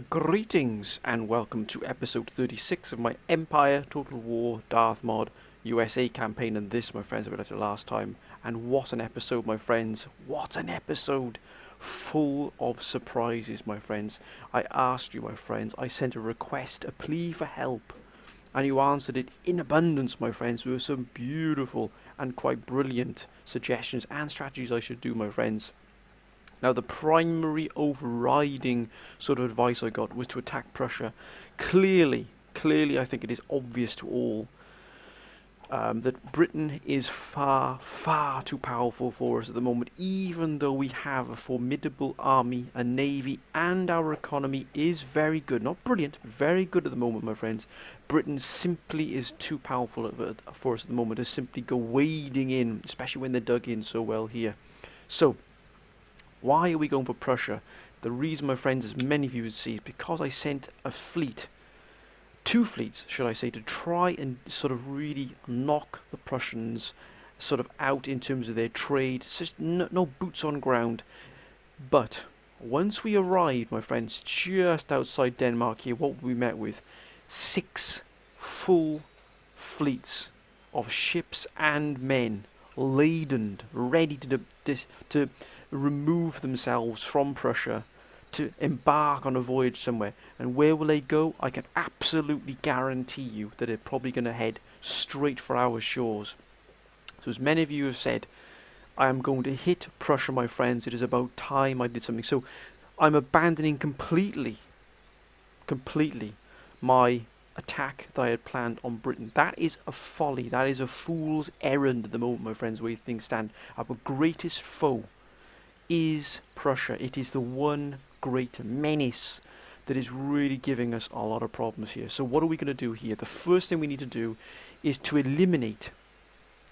Greetings and welcome to episode 36 of my Empire Total War Darth Mod USA campaign, and this, my friends, I read it last time, and what an episode, my friends, what an episode, full of surprises, my friends. I asked you, my friends, I sent a request, a plea for help, and you answered it in abundance, my friends. There were some beautiful and quite brilliant suggestions and strategies I should do, my friends. Now, the primary overriding sort of advice I got was to attack Prussia. Clearly, I think it is obvious to all that Britain is far too powerful for us at the moment, even though we have a formidable army, a navy, and our economy is very good. Not brilliant, very good at the moment, my friends. Britain simply is too powerful for us at the moment to simply go wading in, especially when they're dug in so well here. So, why are we going for Prussia? The reason, my friends, as many of you would see, is because I sent a fleet, two fleets, should I say, to try and sort of really knock the Prussians sort of out in terms of their trade. It's just no boots on ground. But once we arrived, my friends, just outside Denmark here, what we met with? 6 full fleets of ships and men, laden, ready to remove themselves from Prussia, to embark on a voyage somewhere. And where will they go? I can absolutely guarantee you that they're probably going to head straight for our shores. So as many of you have said, I am going to hit Prussia, my friends. It is about time I did something. So I'm abandoning completely my attack that I had planned on Britain. That is a folly. That is a fool's errand at the moment, my friends, where things stand. Our greatest foe is Prussia. It is the one great menace that is really giving us a lot of problems here. So what are we going to do here? The first thing we need to do is to eliminate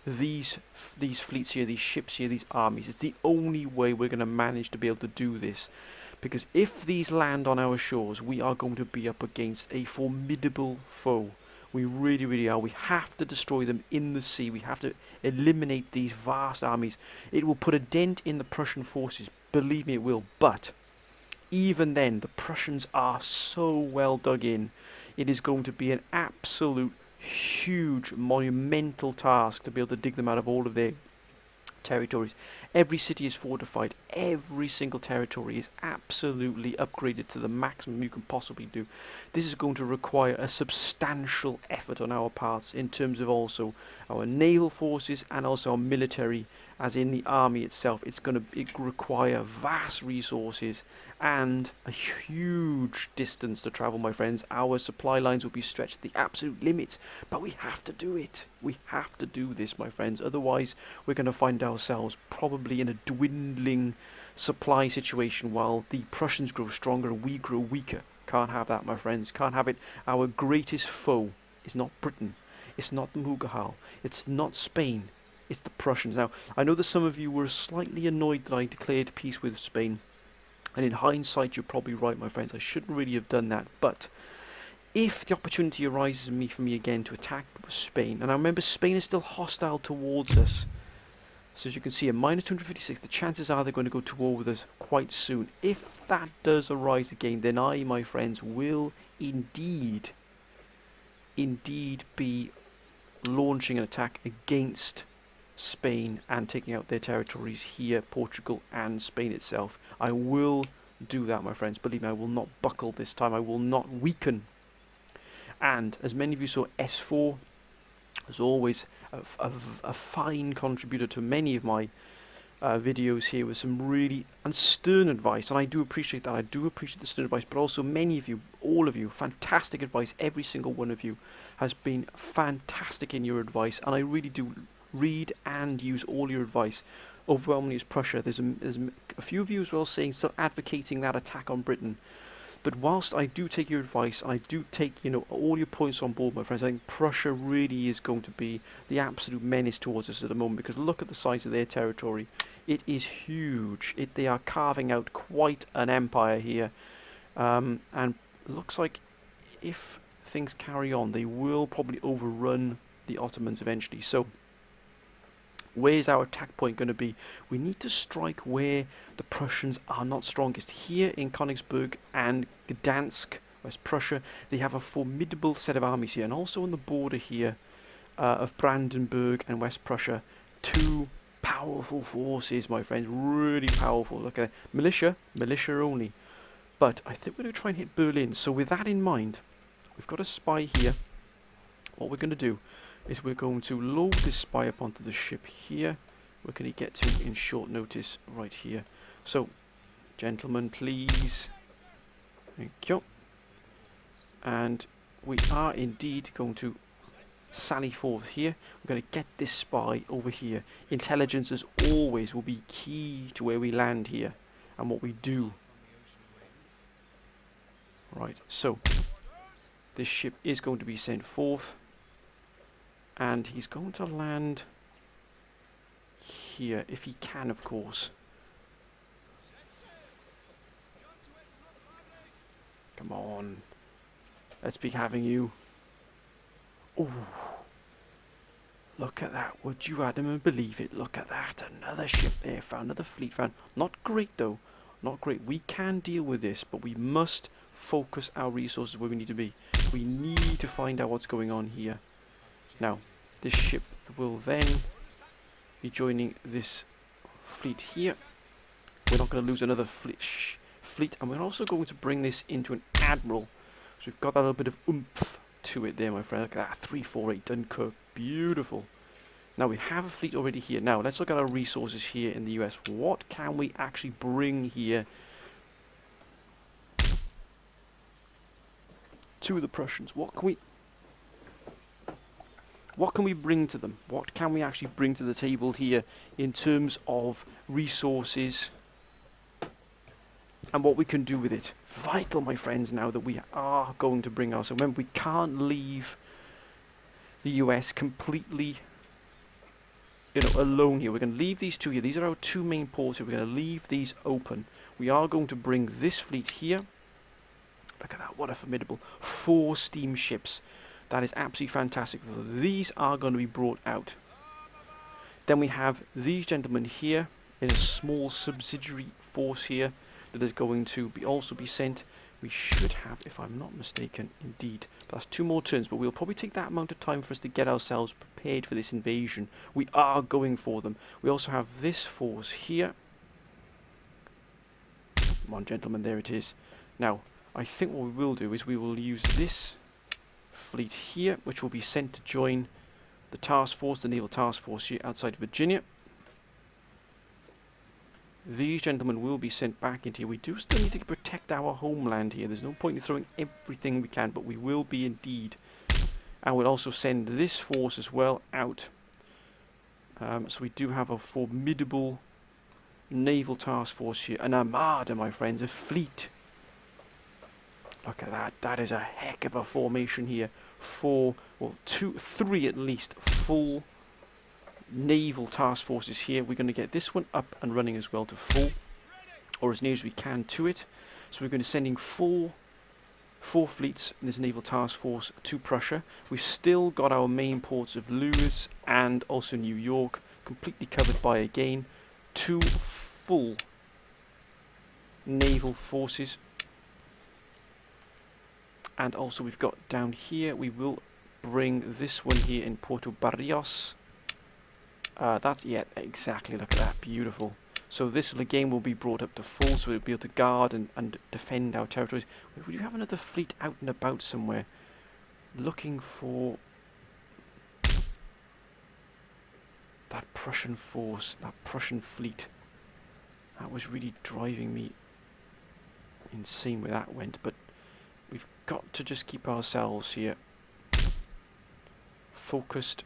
these fleets here, these ships here, these armies. It's the only way we're going to manage to be able to do this. Because if these land on our shores, we are going to be up against a formidable foe. We really are. We have to destroy them in the sea. We have to eliminate these vast armies. It will put a dent in the Prussian forces. Believe me, it will. But even then, the Prussians are so well dug in. It is going to be an absolute huge, monumental task to be able to dig them out of all of their territories. Every city is fortified. Every single territory is absolutely upgraded to the maximum you can possibly do. This is going to require a substantial effort on our parts in terms of also our naval forces and also our military, as in the army itself. It require vast resources and a huge distance to travel, my friends. Our supply lines will be stretched to the absolute limits, but we have to do it. We have to do this, my friends. Otherwise, we're going to find ourselves probably in a dwindling supply situation while the Prussians grow stronger and we grow weaker. Can't have that, my friends. Can't have it. Our greatest foe is not Britain. It's not the Mughal. It's not Spain. It's the Prussians. Now, I know that some of you were slightly annoyed that I declared peace with Spain. And in hindsight, you're probably right, my friends. I shouldn't really have done that. But if the opportunity arises for me again to attack Spain, and I remember Spain is still hostile towards us. So as you can see, at minus 256, the chances are they're going to go to war with us quite soon. If that does arise again, then I, my friends, will indeed be launching an attack against Spain and taking out their territories here, Portugal and Spain itself. I will do that, my friends. Believe me, I will not buckle this time. I will not weaken. And as many of you saw, S4, as always, a fine contributor to many of my videos here with some really stern advice, and I do appreciate that. I do appreciate the stern advice, but also many of you, all of you, fantastic advice. Every single one of you has been fantastic in your advice, and I really do read and use all your advice. Overwhelmingly is Prussia. There's a few of you as well saying, still advocating that attack on Britain. But whilst I do take your advice, and I do take, all your points on board, my friends, I think Prussia really is going to be the absolute menace towards us at the moment, because look at the size of their territory. It is huge. They are carving out quite an empire here. And looks like if things carry on, they will probably overrun the Ottomans eventually. So Where's our attack point going to be? We need to strike where the Prussians are not strongest. Here in Königsberg and Gdansk, West Prussia, they have a formidable set of armies here. And also on the border here of Brandenburg and West Prussia, two powerful forces, my friends. Really powerful. Look at that. Militia only. But I think we're going to try and hit Berlin. So with that in mind, we've got a spy here. What we're going to do is we're going to load this spy up onto the ship here. Where can he get to in short notice? Right here. So, gentlemen, please. Thank you. And we are indeed going to sally forth here. We're going to get this spy over here. Intelligence, as always, will be key to where we land here and what we do. Right, so this ship is going to be sent forth. And he's going to land here, if he can, of course. Come on. Let's be having you. Oh, look at that. Would you Adam believe it? Look at that. Another ship there found, another fleet found. Not great, though. Not great. We can deal with this, but we must focus our resources where we need to be. We need to find out what's going on here. Now, this ship will then be joining this fleet here. We're not going to lose another fleet, and we're also going to bring this into an admiral. So we've got that little bit of oomph to it there, my friend. Look at that, 348 Dunkirk, beautiful. Now we have a fleet already here. Now let's look at our resources here in the US. What can we actually bring here to the Prussians? What can we bring to them? What can we actually bring to the table here in terms of resources and what we can do with it? Vital, my friends, now that we are going to bring ourselves. Remember, we can't leave the US completely, alone here. We're going to leave these two here. These are our two main ports here. We're going to leave these open. We are going to bring this fleet here. Look at that, what a formidable 4 steamships. That is absolutely fantastic. These are going to be brought out. Then we have these gentlemen here in a small subsidiary force here that is going to also be sent. We should have, if I'm not mistaken, indeed. That's 2 more turns, but we'll probably take that amount of time for us to get ourselves prepared for this invasion. We are going for them. We also have this force here. Come on, gentlemen, there it is. Now, I think what we will do is we will use this fleet here, which will be sent to join the task force, the naval task force here outside Virginia. These gentlemen will be sent back into here. We do still need to protect our homeland here. There's no point in throwing everything we can, but we will be indeed. And we'll also send this force as well out. So we do have a formidable naval task force here. An armada, my friends, a fleet. Look at that. That is a heck of a formation here. 3 at least full naval task forces here. We're going to get this one up and running as well to full, or as near as we can to it. So we're going to be sending four fleets in this naval task force to Prussia. We've still got our main ports of Lewis and also New York completely covered by, again, 2 full naval forces. And also we've got down here, we will bring this one here in Puerto Barrios. Yeah, exactly, look at that, beautiful. So this again will be brought up to full, so we'll be able to guard and defend our territories. We do have another fleet out and about somewhere, looking for that Prussian force, that Prussian fleet. That was really driving me insane where that went, but we've got to just keep ourselves here focused.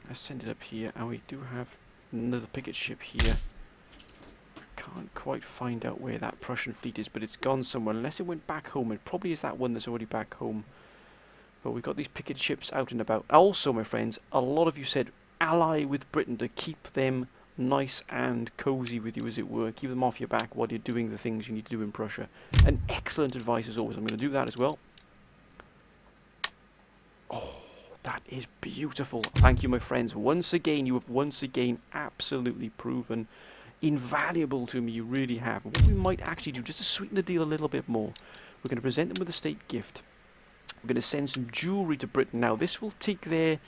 Let's send it up here, and we do have another picket ship here. Can't quite find out where that Prussian fleet is, but it's gone somewhere. Unless it went back home, it probably is that one that's already back home. But we've got these picket ships out and about. Also, my friends, a lot of you said ally with Britain to keep them nice and cozy with you, as it were. Keep them off your back while you're doing the things you need to do in Prussia. And excellent advice as always. I'm going to do that as well. Oh, That is beautiful. Thank you, my friends. Once again, you have once again absolutely proven invaluable to me. You really have. What we might actually do, just to sweeten the deal a little bit more, we're going to present them with a state gift. We're going to send some jewellery to Britain. Now, this will take their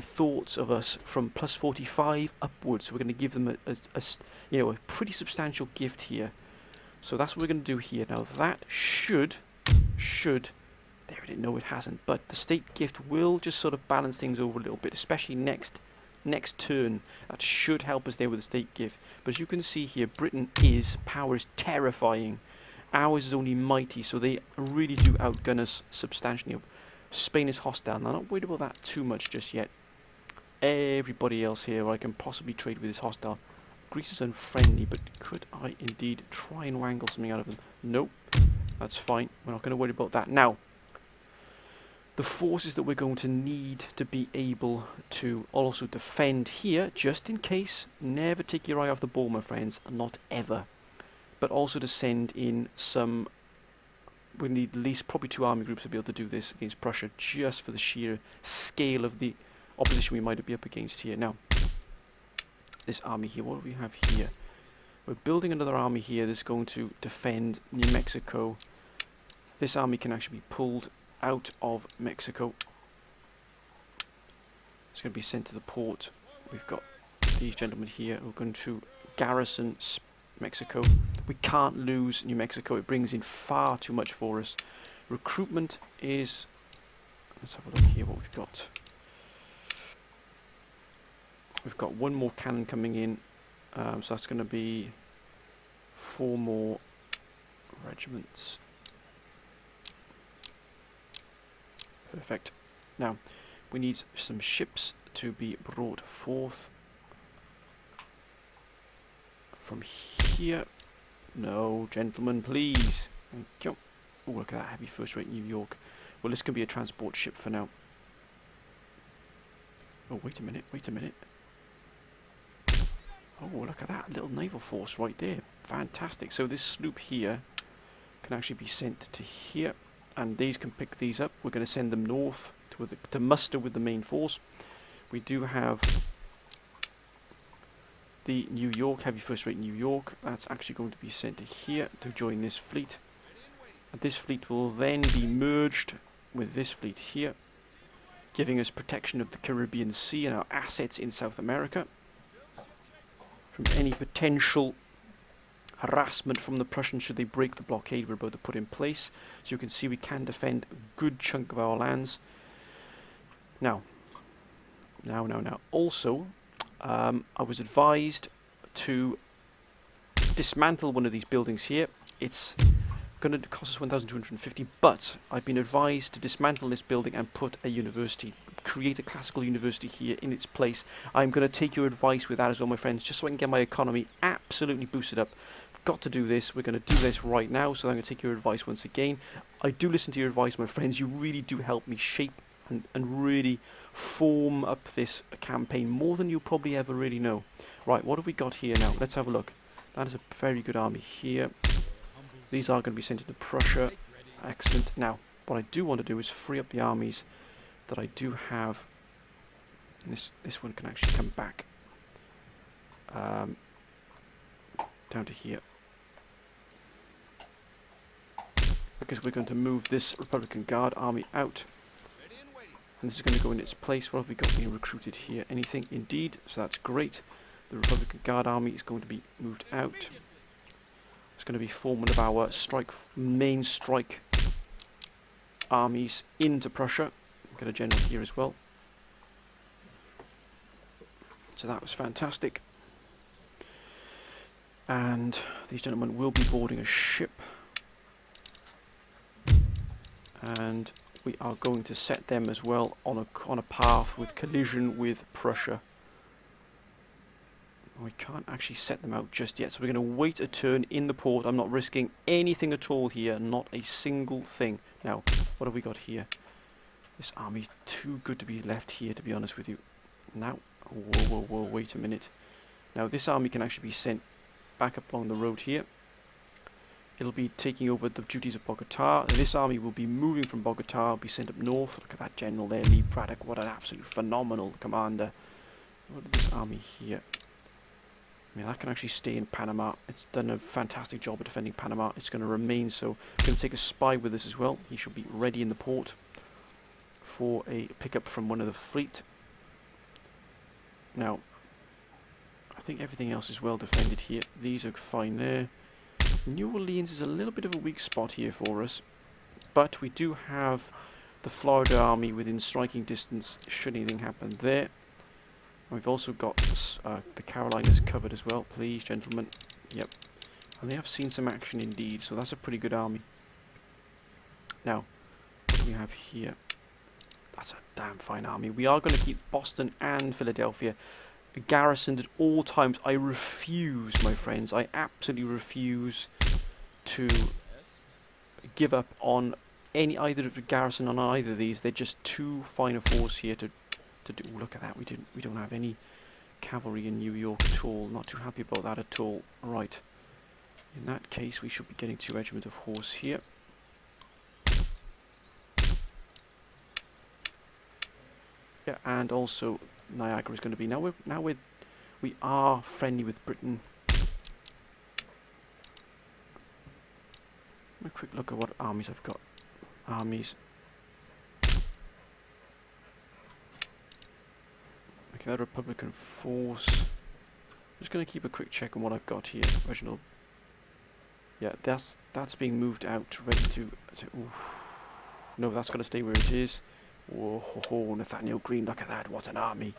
thoughts of us from plus 45 upwards. So we're going to give them a pretty substantial gift here. So that's what we're going to do here. Now, that should. There it is. No, it hasn't. But the state gift will just sort of balance things over a little bit, especially next turn. That should help us there with the state gift. But as you can see here, Britain's power is terrifying. Ours is only mighty, so they really do outgun us substantially. Spain is hostile. Now, I'm not worried about that too much just yet. Everybody else here I can possibly trade with is hostile. Greece is unfriendly, but could I indeed try and wangle something out of them? Nope. That's fine. We're not going to worry about that. Now, the forces that we're going to need to be able to also defend here, just in case, never take your eye off the ball, my friends, not ever. But also to send in some, we need at least probably 2 army groups to be able to do this against Prussia, just for the sheer scale of the opposition we might be up against here. Now, this army here, what do we have here? We're building another army here that's going to defend New Mexico. This army can actually be pulled out of Mexico. It's going to be sent to the port. We've got these gentlemen here who are going to garrison Mexico. We can't lose New Mexico. It brings in far too much for us. Recruitment is... Let's have a look here what we've got. We've got 1 more cannon coming in. So that's going to be 4 more regiments. Perfect. Now, we need some ships to be brought forth from here. No, gentlemen, please. Thank you. Oh, look at that heavy first-rate New York. Well, this can be a transport ship for now. Oh, wait a minute. Oh, look at that little naval force right there. Fantastic. So this sloop here can actually be sent to here, and these can pick these up. We're going to send them north to muster with the main force. We do have the New York, heavy first-rate New York. That's actually going to be sent to here to join this fleet. And this fleet will then be merged with this fleet here, giving us protection of the Caribbean Sea and our assets in South America from any potential harassment from the Prussians should they break the blockade we're about to put in place. So you can see we can defend a good chunk of our lands. Now. Also, I was advised to dismantle one of these buildings here. It's going to cost us 1,250, but I've been advised to dismantle this building and put a university, create a classical university here in its place. I'm going to take your advice with that as well, my friends, just so I can get my economy absolutely boosted up. Got to do this. We're going to do this right now, so I'm going to take your advice once again. I do listen to your advice, my friends. You really do help me shape and really form up this campaign more than you probably ever really know. Right, what have we got here now? Let's have a look. That is a very good army here. These are going to be sent into Prussia. Excellent. Now, what I do want to do is free up the armies that I do have. And this one can actually come back down to here, because we're going to move this Republican Guard army out, and this is going to go in its place. What have we got being recruited here? Anything? Indeed. So that's great. The Republican Guard army is going to be moved out. It's going to be form one of our main strike armies into Prussia. We've got a general here as well. So that was fantastic. And these gentlemen will be boarding a ship. And we are going to set them as well on a path with collision with Prussia. We can't actually set them out just yet, so we're going to wait a turn in the port. I'm not risking anything at all here, not a single thing. Now, what have we got here? This army's too good to be left here, to be honest with you. Now, whoa, wait a minute. Now, this army can actually be sent back up along the road here. It'll be taking over the duties of Bogota. This army will be moving from Bogota, will be sent up north. Look at that general there, Lee Braddock. What an absolute phenomenal commander. What is this army here? I mean, that can actually stay in Panama. It's done a fantastic job of defending Panama. It's going to remain so. We're going to take a spy with us as well. He should be ready in the port for a pickup from one of the fleet. Now, I think everything else is well defended here. These are fine there. New Orleans is a little bit of a weak spot here for us, but we do have the Florida army within striking distance should anything happen there. We've also got the Carolinas covered as well, please, gentlemen. Yep. And they have seen some action indeed, so that's a pretty good army. Now, what do we have here? That's a damn fine army. We are going to keep Boston and Philadelphia garrisoned at all times. I refuse, my friends, I absolutely refuse to give up on either of the garrison on either of these. They're just too fine a force here to do. Look at that, we don't have any cavalry in New York at all. Not too happy about that at all. Right, in that case we should be getting 2 regiments of horse here. Yeah, and also Niagara is going to be we are friendly with Britain. A quick look at what armies I've got. Armies. Okay, that Republican force. I'm just going to keep a quick check on what I've got here. Original. Yeah, that's being moved out, ready to oof. No, that's going to stay where it is. Whoa, ho, ho, Nathaniel Green, look at that, what an army.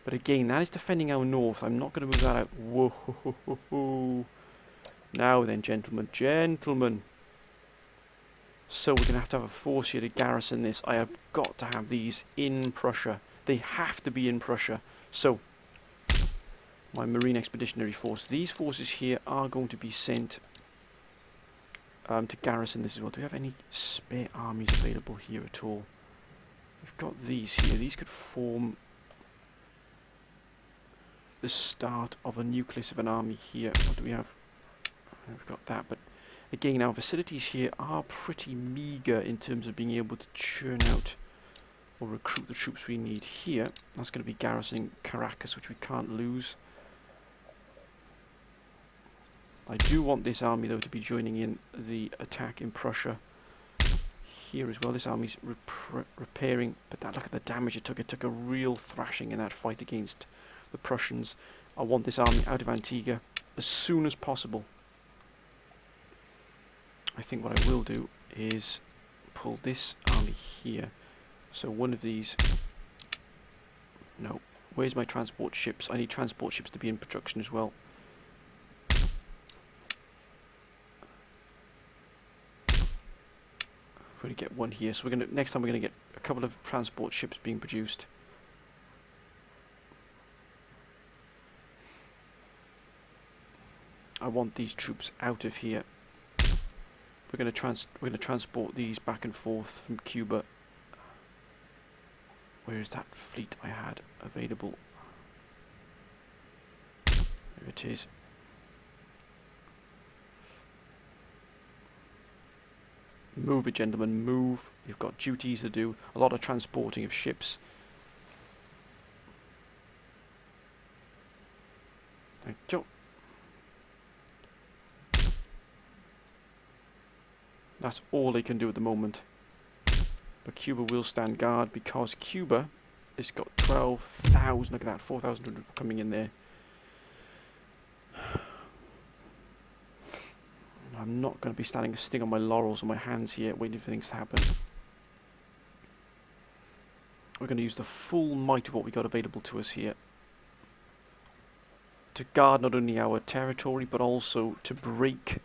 But again, that is defending our north. I'm not going to move that out. Whoa, ho, ho, ho, ho. Now then, gentlemen. So we're going to have a force here to garrison this. I have got to have these in Prussia. They have to be in Prussia. So, my Marine Expeditionary Force. These forces here are going to be sent to garrison this as well. Do we have any spare armies available here at all? We've got these here. These could form the start of a nucleus of an army here. What do we have? We've got that, but again, our facilities here are pretty meager in terms of being able to churn out or recruit the troops we need here. That's going to be garrisoning Caracas, which we can't lose. I do want this army, though, to be joining in the attack in Prussia here as well. This army's repairing, but look at the damage it took. It took a real thrashing in that fight against the Prussians. I want this army out of Antigua as soon as possible. I think what I will do is pull this army here. So one of these... No. Where's my transport ships? I need transport ships to be in production as well. We're going to get one here. So next time we're going to get a couple of transport ships being produced. I want these troops out of here. We're going to transport these back and forth from Cuba. Where is that fleet I had available? There it is. Move it, gentlemen, move. You've got duties to do. A lot of transporting of ships. Thank you. That's all they can do at the moment. But Cuba will stand guard because Cuba has got 12,000. Look at that, 4,000 coming in there. I'm not going to be sitting on my laurels or my hands here waiting for things to happen. We're going to use the full might of what we got available to us here to guard not only our territory but also to break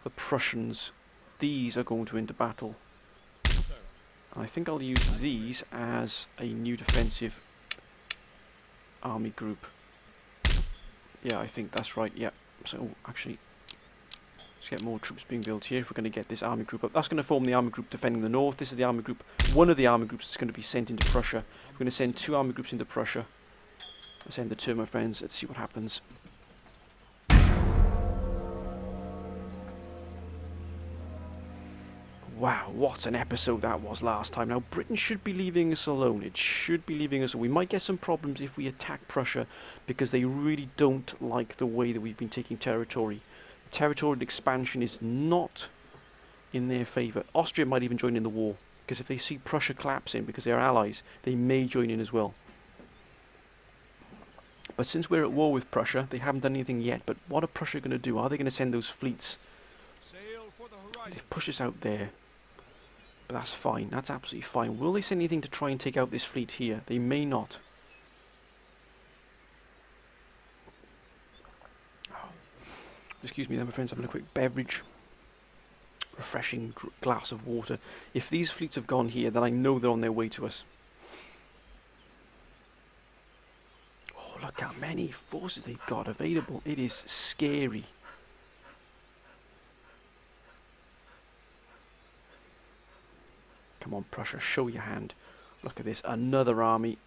the Prussians. These are going to enter battle. I think I'll use these as a new defensive army group. Yeah, I think that's right, yeah. So, actually, let's get more troops being built here if we're going to get this army group up. That's going to form the army group defending the north. This is the army group, one of the army groups that's going to be sent into Prussia. We're going to send 2 army groups into Prussia. Let's end the turn, my friends. Let's see what happens. Wow, what an episode that was last time. Now, Britain should be leaving us alone. It should be leaving us alone. We might get some problems if we attack Prussia, because they really don't like the way that we've been taking territory. Territorial expansion is not in their favour. Austria might even join in the war, because if they see Prussia collapsing because they're allies, they may join in as well. But since we're at war with Prussia, they haven't done anything yet. But what are Prussia going to do? Are they going to send those fleets? They've pushed us out there. But that's fine. That's absolutely fine. Will they send anything to try and take out this fleet here? They may not. Excuse me then, my friends. I'm having a quick beverage. Refreshing glass of water. If these fleets have gone here, then I know they're on their way to us. Oh, look how many forces they've got available. It is scary. Come on, Prussia, show your hand. Look at this, another army.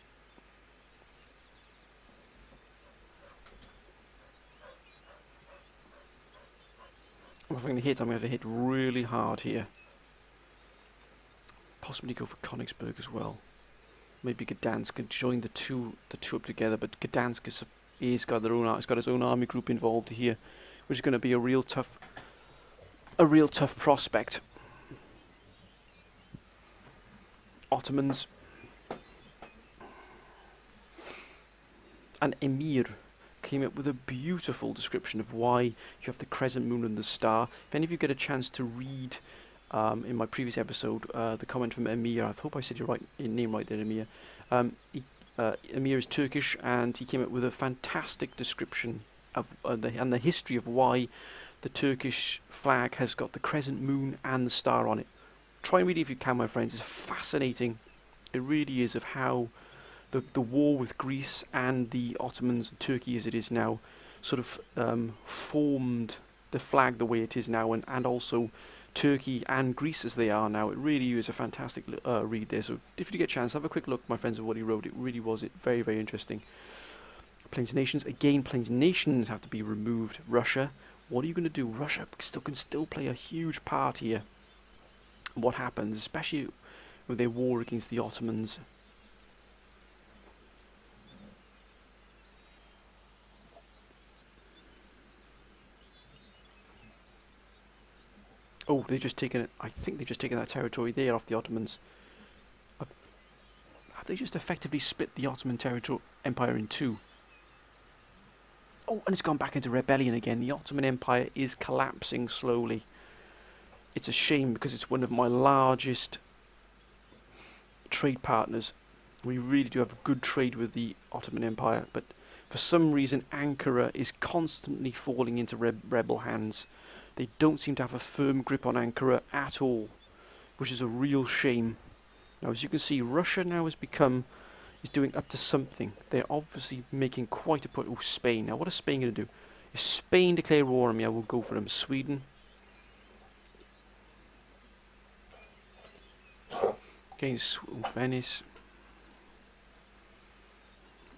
If I'm going to hit, I'm going to hit really hard here. Possibly go for Königsberg as well. Maybe Gdansk can join the two up together, but Gdansk is got their own. It's got its own army group involved here, which is going to be a real tough prospect. Ottomans and Emir came up with a beautiful description of why you have the crescent moon and the star. If any of you get a chance to read in my previous episode the comment from Emir, I hope I said your name right there, Emir. Emir is Turkish, and he came up with a fantastic description of the history of why the Turkish flag has got the crescent moon and the star on it. Try and read it if you can, my friends. It's fascinating. It really is, of how the war with Greece and the Ottomans, Turkey as it is now, sort of formed the flag the way it is now, and also Turkey and Greece as they are now. It really is a fantastic read there. So if you get a chance, have a quick look, my friends, at what he wrote. It really was very, very interesting. Plains Nations. Again, Plains Nations have to be removed. Russia. What are you going to do? Russia can still play a huge part here. What happens, especially with their war against the Ottomans. Oh, they've just taken it. I think they've just taken that territory there off the Ottomans. Have they just effectively split the Ottoman Empire in two? Oh, and it's gone back into rebellion again. The Ottoman Empire is collapsing slowly. It's a shame, because it's one of my largest trade partners. We really do have good trade with the Ottoman Empire, but for some reason Ankara is constantly falling into rebel hands. They don't seem to have a firm grip on Ankara at all, which is a real shame. Now, as you can see, Russia now is doing up to something. They're obviously making quite a push. Oh, Spain. Now, what is Spain going to do? If Spain declare war on me, I will go for them. Sweden. Against Venice.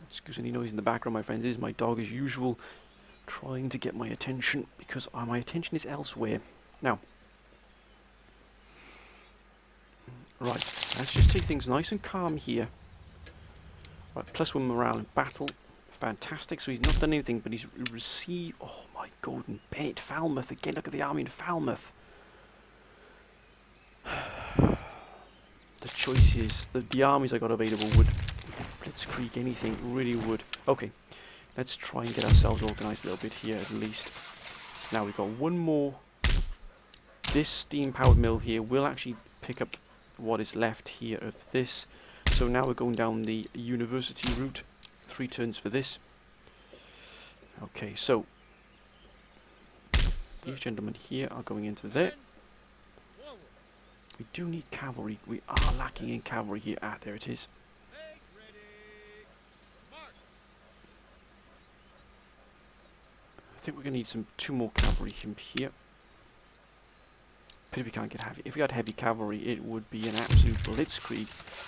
Excuse any noise in the background, my friends. It is my dog as usual, trying to get my attention, because my attention is elsewhere. Now, right, let's just take things nice and calm here. Right, +1 morale in battle. Fantastic. So he's not done anything, but he's received... Oh my golden Bennett. Falmouth again. Look at the army in Falmouth. The choice is... The armies I got available would blitzkrieg anything. Really would. Okay. Let's try and get ourselves organised a little bit here at least. Now we've got one more. This steam-powered mill here will actually pick up what is left here of this. So now we're going down the university route. 3 turns for this. Okay, so these gentlemen here are going into there. We do need cavalry. We are lacking in cavalry here. Ah, there it is. I think we're going to need 2 more cavalry here. But we can't get heavy. If we had heavy cavalry, it would be an absolute blitzkrieg.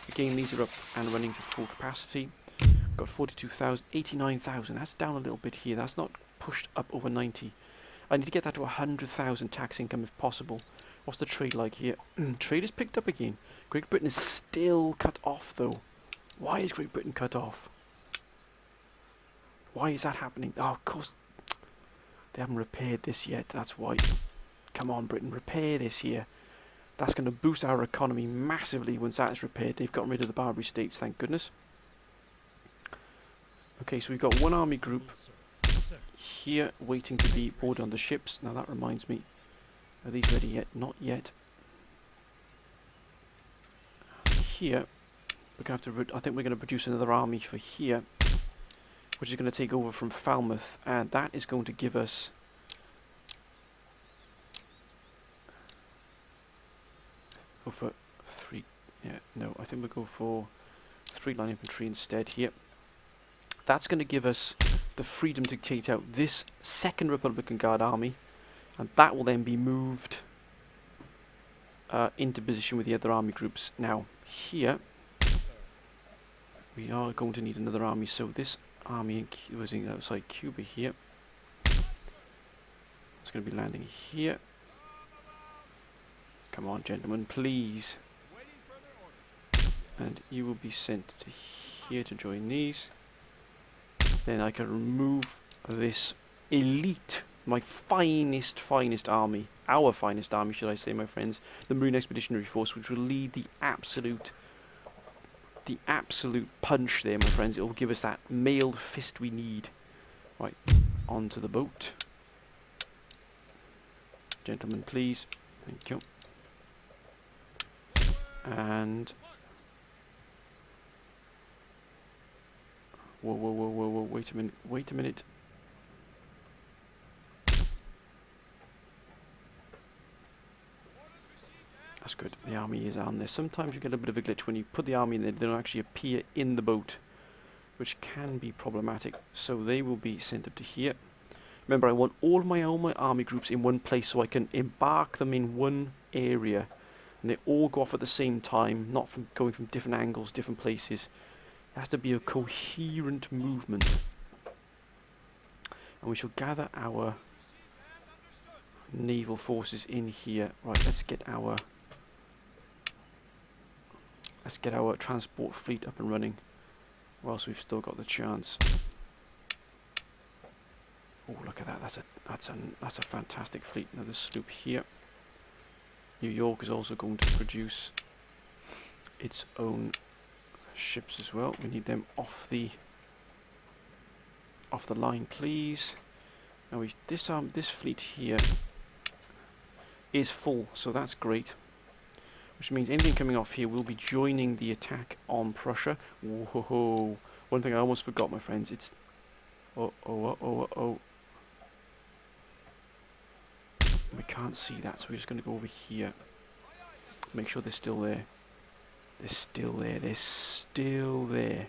Again, these are up and running to full capacity. We've got 42,000, 89,000. That's down a little bit here. That's not pushed up over 90. I need to get that to 100,000 tax income if possible. What's the trade like here? Trade is picked up again. Great Britain is still cut off though. Why is Great Britain cut off? Why is that happening? Oh, of course. They haven't repaired this yet, that's why. Come on, Britain, repair this here. That's going to boost our economy massively once that is repaired. They've gotten rid of the Barbary states, thank goodness. Okay, so we've got one army group here waiting to be boarded on the ships. Now that reminds me, are these ready yet? Not yet. Here, we're going to have to, I think we're going to produce another army for here, which is going to take over from Falmouth, and that is going to give us go for 3, yeah, no, I think we'll go for 3 line infantry instead here. That's going to give us the freedom to take out this second Republican Guard army, and that will then be moved into position with the other army groups. Now, here, we are going to need another army, so this army was outside Cuba here. It's going to be landing here. Come on, gentlemen, please. And you will be sent to here to join these. Then I can remove this elite, my finest army, our finest army, should I say, my friends, the Marine Expeditionary Force, which will lead the absolute punch there, my friends. It will give us that mailed fist we need. Right, onto the boat. Gentlemen, please. Thank you. And whoa, wait a minute. That's good, the army is on there. Sometimes you get a bit of a glitch when you put the army in there, they don't actually appear in the boat, which can be problematic. So they will be sent up to here. Remember, I want all my army groups in one place so I can embark them in one area. And they all go off at the same time, not from going from different angles, different places. It has to be a coherent movement. And we shall gather our naval forces in here. Right, let's get our transport fleet up and running whilst we've still got the chance. Oh, look at that. That's a fantastic fleet. Another sloop here. New York is also going to produce its own ships as well. We need them off the line, please. Now this fleet here is full, so that's great. Which means anything coming off here will be joining the attack on Prussia. Whoa! One thing I almost forgot, my friends. It's oh. We can't see that, so we're just going to go over here. Make sure they're still there. They're still there. They're still there.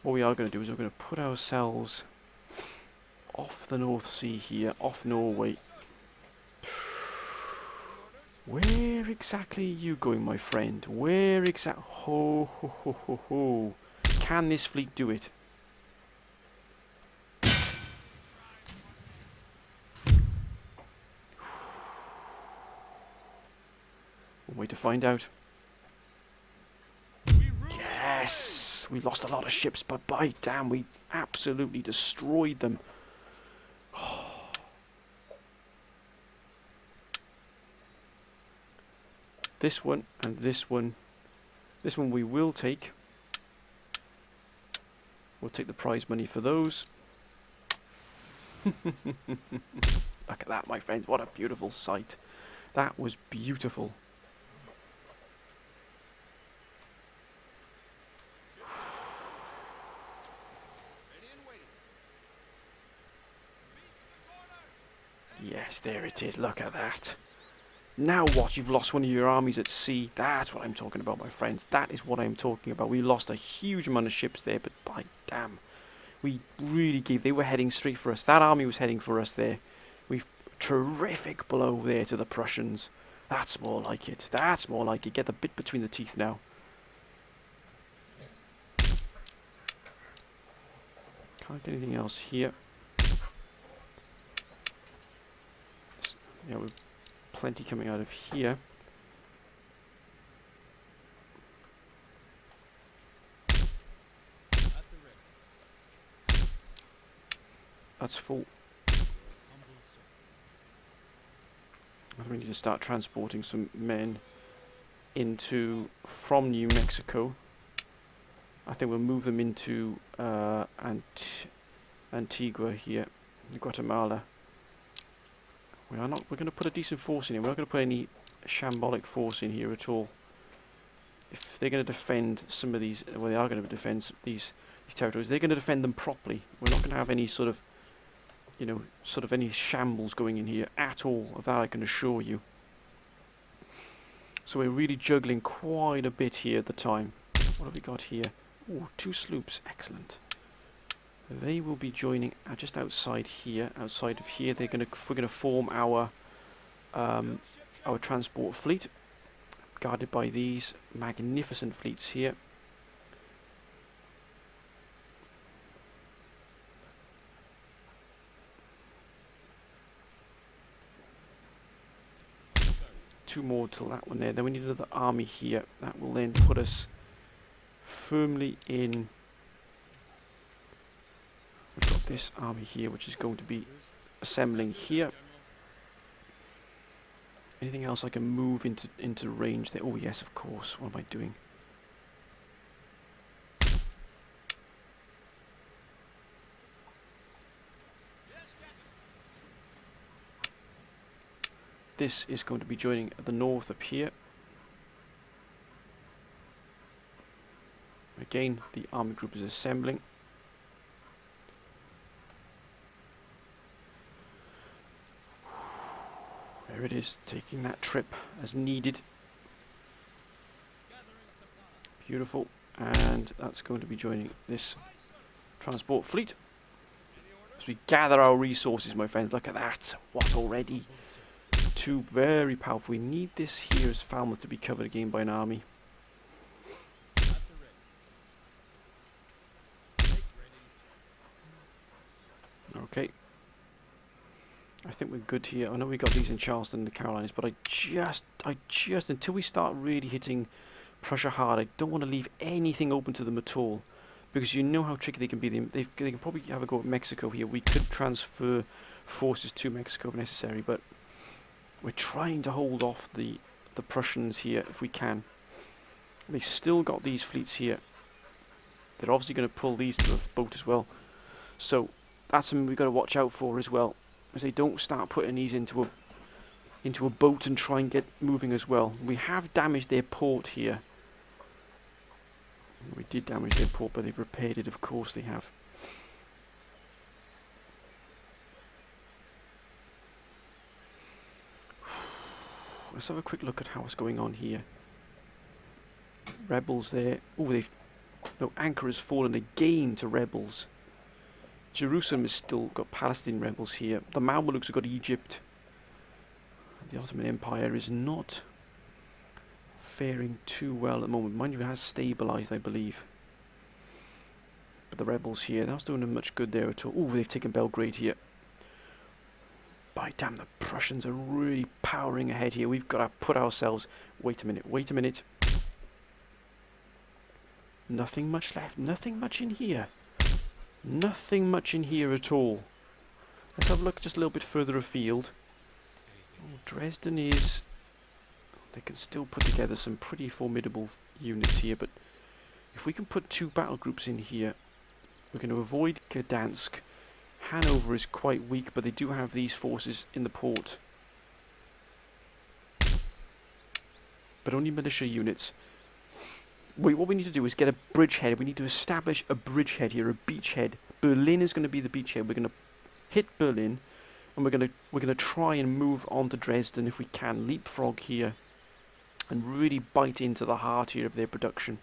What we are going to do is we're going to put ourselves off the North Sea here, off Norway. Where exactly are you going, my friend? Where exactly? Ho. Can this fleet do it? Way to find out. Yes! We lost a lot of ships, but by damn, we absolutely destroyed them. This one and this one. This one we will take. We'll take the prize money for those. Look at that, my friends. What a beautiful sight. That was beautiful. Yes, there it is. Look at that. Now what? You've lost one of your armies at sea. That's what I'm talking about, my friends. That is what I'm talking about. We lost a huge amount of ships there, but by damn, we really gave. They were heading straight for us. That army was heading for us there. We've terrific blow there to the Prussians. That's more like it. That's more like it. Get the bit between the teeth now. Can't get anything else here. Yeah, we're plenty coming out of here. That's full. I think we need to start transporting some men from New Mexico. I think we'll move them into Antigua here, Guatemala. We're going to put a decent force in here. We're not going to put any shambolic force in here at all. If they're going to defend some of these, well, they are going to defend these territories. They're going to defend them properly. We're not going to have any sort of, any shambles going in here at all. Of that I can assure you. So we're really juggling quite a bit here at the time. What have we got here? Oh, 2 sloops. Excellent. They will be joining just outside here. Outside of here, we're going to form our transport fleet, guarded by these magnificent fleets here. Two more till that one there. Then we need another army here. That will then put us firmly in. We've got this army here, which is going to be assembling here. Anything else I can move into range there? Oh yes, of course. What am I doing? This is going to be joining at the north up here. Again, the army group is assembling. There it is, taking that trip as needed. Beautiful. And that's going to be joining this transport fleet. As we gather our resources, my friends, look at that. What already? 2 very powerful. We need this here as Falmouth to be covered again by an army. Okay. I think we're good here. I know we got these in Charleston and the Carolinas, but I just, until we start really hitting Prussia hard, I don't want to leave anything open to them at all. Because you know how tricky they can be. They can probably have a go at Mexico here. We could transfer forces to Mexico if necessary, but we're trying to hold off the Prussians here if we can. They still got these fleets here. They're obviously going to pull these into the boat as well. So that's something we've got to watch out for as well. As they don't start putting these into a boat and try and get moving as well. We have damaged their port here. We did damage their port, but they've repaired it, of course they have. Let's have a quick look at how it's going on here. Rebels there. Oh, Ankara has fallen again to rebels. Jerusalem has still got Palestinian rebels here. The Mamelukes have got Egypt. The Ottoman Empire is not faring too well at the moment. Mind you, it has stabilised, I believe. But the rebels here, that's doing them much good there at all. Oh, they've taken Belgrade here. By damn, the Prussians are really powering ahead here. We've got to put ourselves... Wait a minute. Nothing much left. Nothing much in here. Nothing much in here at all. Let's have a look just a little bit further afield. Oh, Dresden is... They can still put together some pretty formidable units here, but if we can put 2 battle groups in here, we're going to avoid Gdansk. Hanover is quite weak, but they do have these forces in the port. But only militia units. What we need to do is get a bridgehead. We need to establish a bridgehead here, a beachhead. Berlin is going to be the beachhead. We're going to hit Berlin, and we're going to try and move on to Dresden if we can. Leapfrog here, and really bite into the heart here of their production.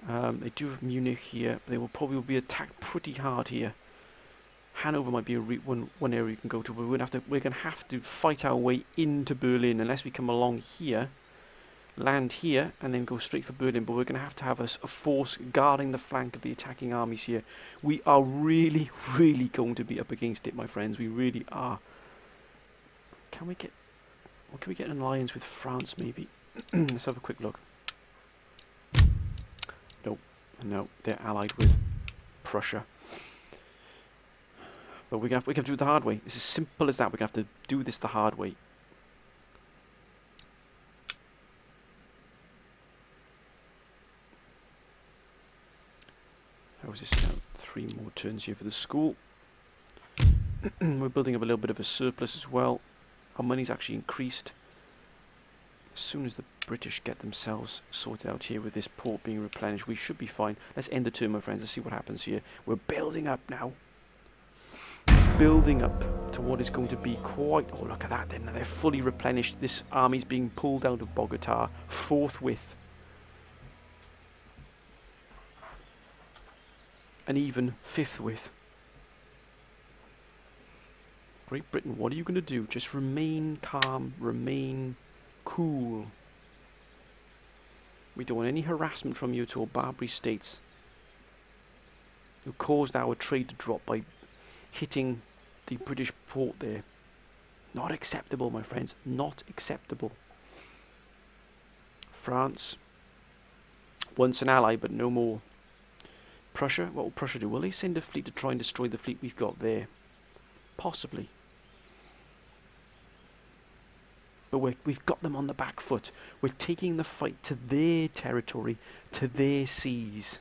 They do have Munich here. They will probably be attacked pretty hard here. Hanover might be one area you can go to, but we're going to have to fight our way into Berlin unless we come along here, land here, and then go straight for Berlin. But we're going to have a force guarding the flank of the attacking armies here. We are really, really going to be up against it, my friends. We really are. Can we get... What can we get an alliance with France, maybe? Let's have a quick look. Nope. No, they're allied with Prussia. But we have to do it the hard way. It's as simple as that. We're going to have to do this the hard way. How is this now? 3 more turns here for the school. We're building up a little bit of a surplus as well. Our money's actually increased. As soon as the British get themselves sorted out here with this port being replenished, we should be fine. Let's end the turn, my friends. Let's see what happens here. We're building up now. Building up to what is going to be quite... Oh, look at that then. They're fully replenished. This army's being pulled out of Bogota forthwith. And even fifthwith. Great Britain, what are you going to do? Just remain calm, remain cool. We don't want any harassment from you to our Barbary states, who caused our trade to drop by hitting the British port there. Not acceptable, my friends. Not acceptable. France, once an ally, but no more. Prussia, what will Prussia do? Will they send a fleet to try and destroy the fleet we've got there? Possibly. But we've got them on the back foot. We're taking the fight to their territory, to their seas.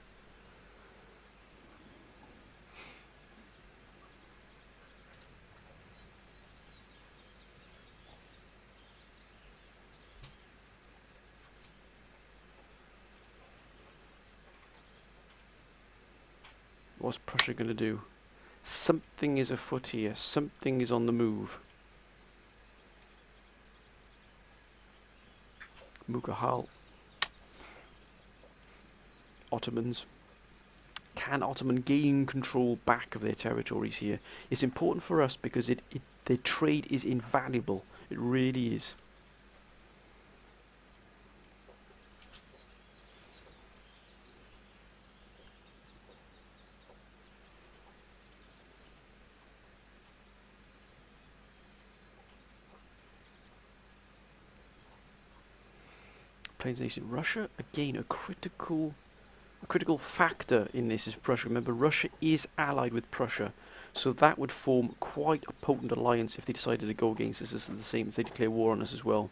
What's Prussia going to do? Something is afoot here. Something is on the move. Mughal. Ottomans. Can Ottoman gain control back of their territories here? It's important for us because their trade is invaluable. It really is. Plains nation. Russia, again, a critical factor in this is Prussia. Remember, Russia is allied with Prussia, so that would form quite a potent alliance if they decided to go against us. This is the same if they declare war on us as well.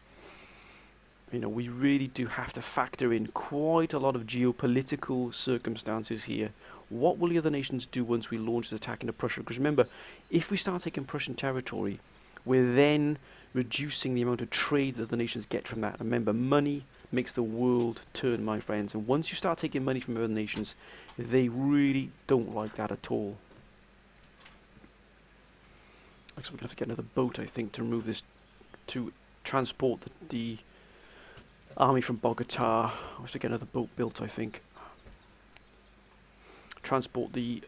You know, we really do have to factor in quite a lot of geopolitical circumstances here. What will the other nations do once we launch this attack into Prussia? Because remember, if we start taking Prussian territory, we're then reducing the amount of trade that the nations get from that. Remember, money makes the world turn, my friends. And once you start taking money from other nations, they really don't like that at all. So we're going to have to get another boat, I think, to remove this, to transport the army from Bogota. We have to get another boat built, I think. Transport the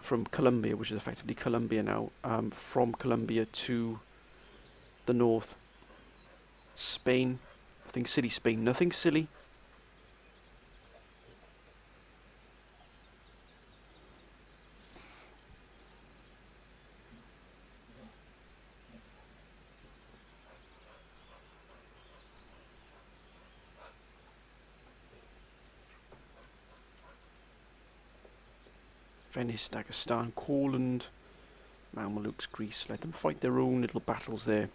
from Colombia, which is effectively Colombia now, from Colombia to the north. Spain, I think silly Spain, nothing silly. Venice, Dagestan, Courland, Mamelukes, Greece, let them fight their own little battles there.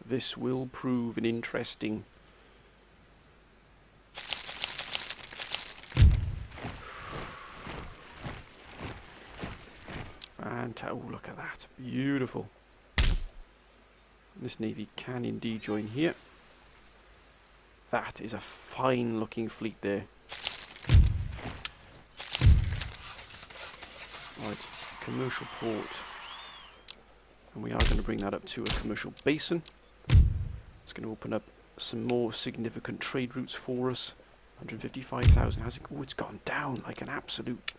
This will prove an interesting oh, look at that. Beautiful. This navy can indeed join here. That is a fine looking fleet there. Right, commercial port. And we are going to bring that up to a commercial basin. It's going to open up some more significant trade routes for us. 155,000. How's it? Oh, it's gone down like an absolute.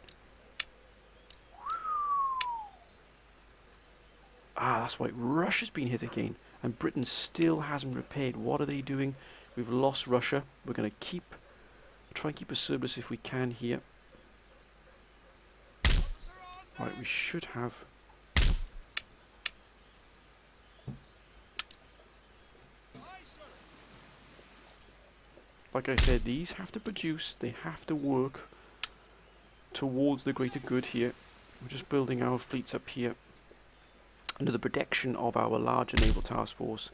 Ah, that's why Russia's been hit again, and Britain still hasn't repaired. What are they doing? We've lost Russia. We're going to try and keep a surplus if we can here. Right, we should have... Like I said, these have to produce, they have to work towards the greater good here. We're just building our fleets up here under the protection of our larger naval task force.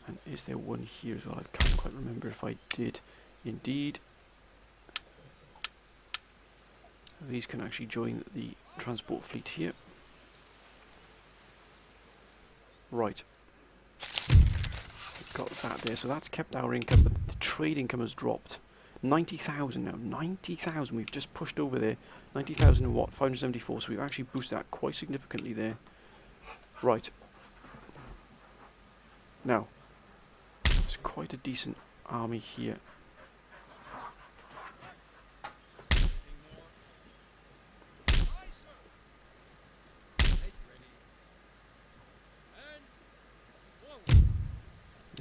And is there one here as well? I can't quite remember if I did. Indeed. These can actually join the transport fleet here. Right. We've got that there. So that's kept our income, but the trade income has dropped. 90,000 now. 90,000. We've just pushed over there. 90,000 and what? 574. So we've actually boosted that quite significantly there. Right. Now, it's quite a decent army here.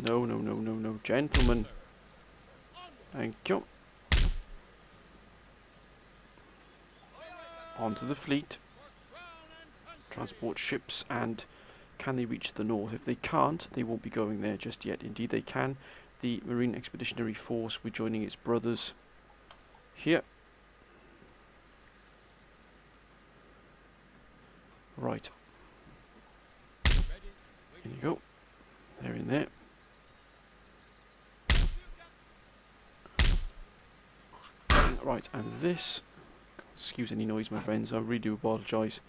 No, no, no, no, no. Gentlemen. Thank you. Onto the fleet. Transport ships, and can they reach the north? If they can't, they won't be going there just yet. Indeed they can. The Marine Expeditionary Force, we're joining its brothers here. Right. There you go. They're in there. Right, and this... Excuse any noise, my friends. I really do apologise.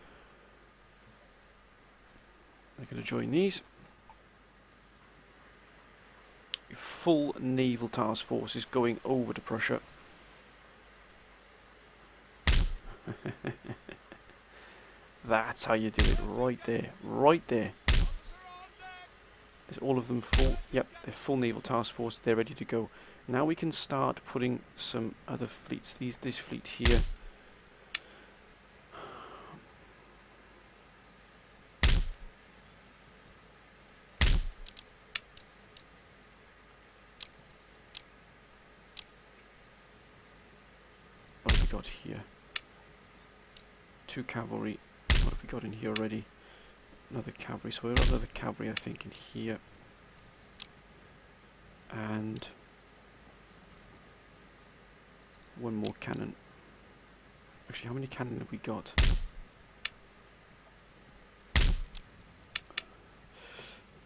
They're going to join these. Full naval task force is going over to Prussia. That's how you do it, right there, right there. Is all of them full? Yep, they're full naval task force. They're ready to go. Now we can start putting some other fleets. This fleet here. What have we got here? 2 cavalry. What have we got in here already? Another cavalry. So we've got another cavalry, I think, in here. And 1 more cannon. Actually, how many cannon have we got?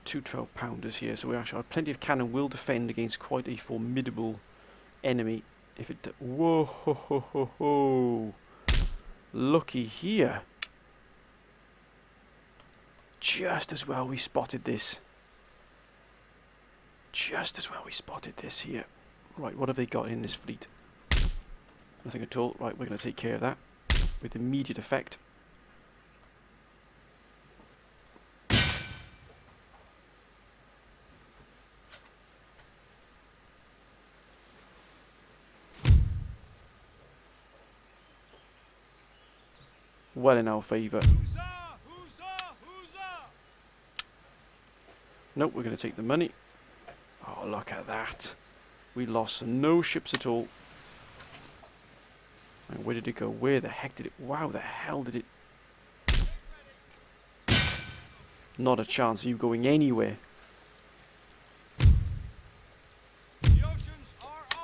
2 12-pounders here. So we actually have plenty of cannon. Will defend against quite a formidable enemy. If it... Whoa, ho, ho, ho, ho. Looky here. Just as well we spotted this. Just as well we spotted this here. Right, what have they got in this fleet? Nothing at all. Right, we're going to take care of that with immediate effect. Well in our favour. Nope, we're going to take the money. Oh, look at that. We lost no ships at all. And where did it go? Where the heck did it... Wow, the hell did it... Not a chance of you going anywhere.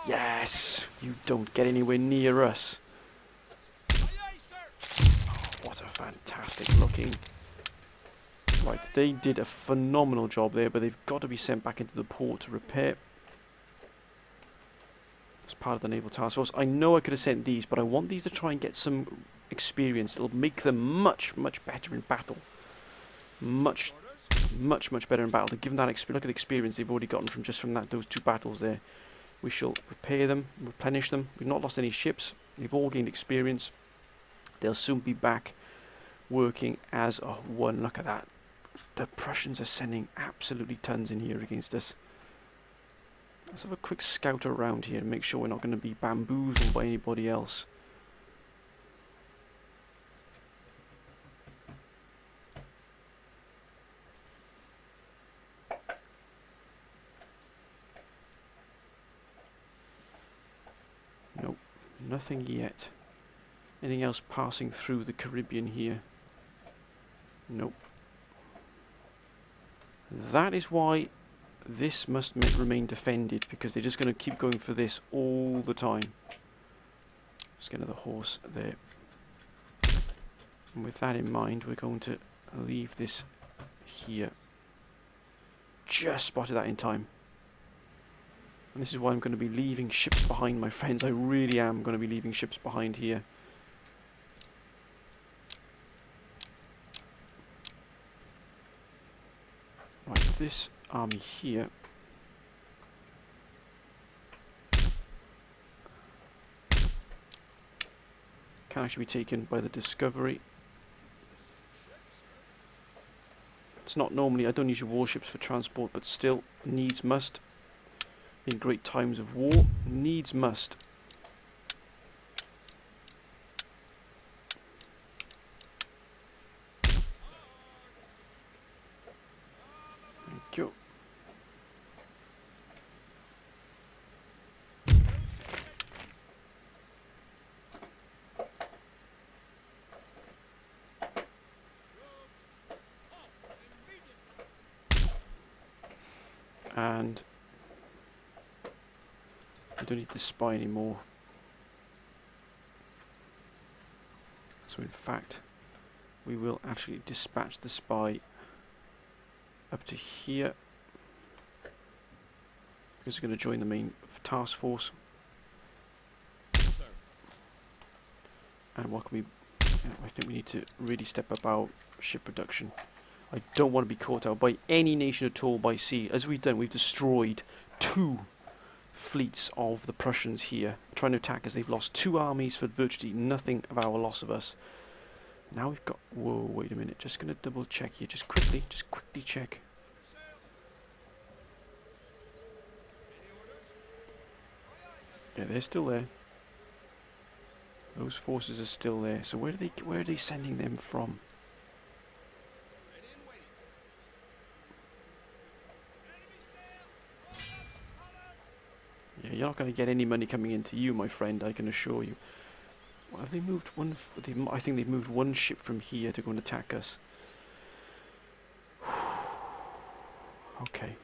Yes! You don't get anywhere near us. Oh, what a fantastic looking... Right, they did a phenomenal job there, but they've got to be sent back into the port to repair. As part of the naval task force. I know I could have sent these, but I want these to try and get some experience. It'll make them much, much better in battle. Much, much, much better in battle. To give them that experience. Look at the experience they've already gotten from just from those 2 battles there. We shall repair them, replenish them. We've not lost any ships. They've all gained experience. They'll soon be back working as a one. Look at that. The Prussians are sending absolutely tons in here against us. Let's have a quick scout around here and make sure we're not going to be bamboozled by anybody else. Nope, nothing yet. Anything else passing through the Caribbean here? Nope. That is why this must remain defended, because they're just going to keep going for this all the time. Let's get another horse there. And with that in mind, we're going to leave this here. Just spotted that in time. And this is why I'm going to be leaving ships behind, my friends. I really am going to be leaving ships behind here. Right, this army here can actually be taken by the Discovery. It's not normally, I don't use your warships for transport, but still, needs must. In great times of war, needs must. Thank you. And we don't need the spy anymore. So in fact, we will actually dispatch the spy up to here, because it's going to join the main task force. And what can we? I think we need to really step up our ship production. I don't want to be caught out by any nation at all by sea. As we've done, we've destroyed 2 fleets of the Prussians here, trying to attack us. They've lost 2 armies for virtually nothing of our loss of us. Now we've got... Whoa, wait a minute. Just going to double check here. Just quickly check. Yeah, they're still there. Those forces are still there. So where are they sending them from? Yeah, you're not going to get any money coming into you, my friend, I can assure you. Well, have they moved one? I think they've moved 1 ship from here to go and attack us. Okay.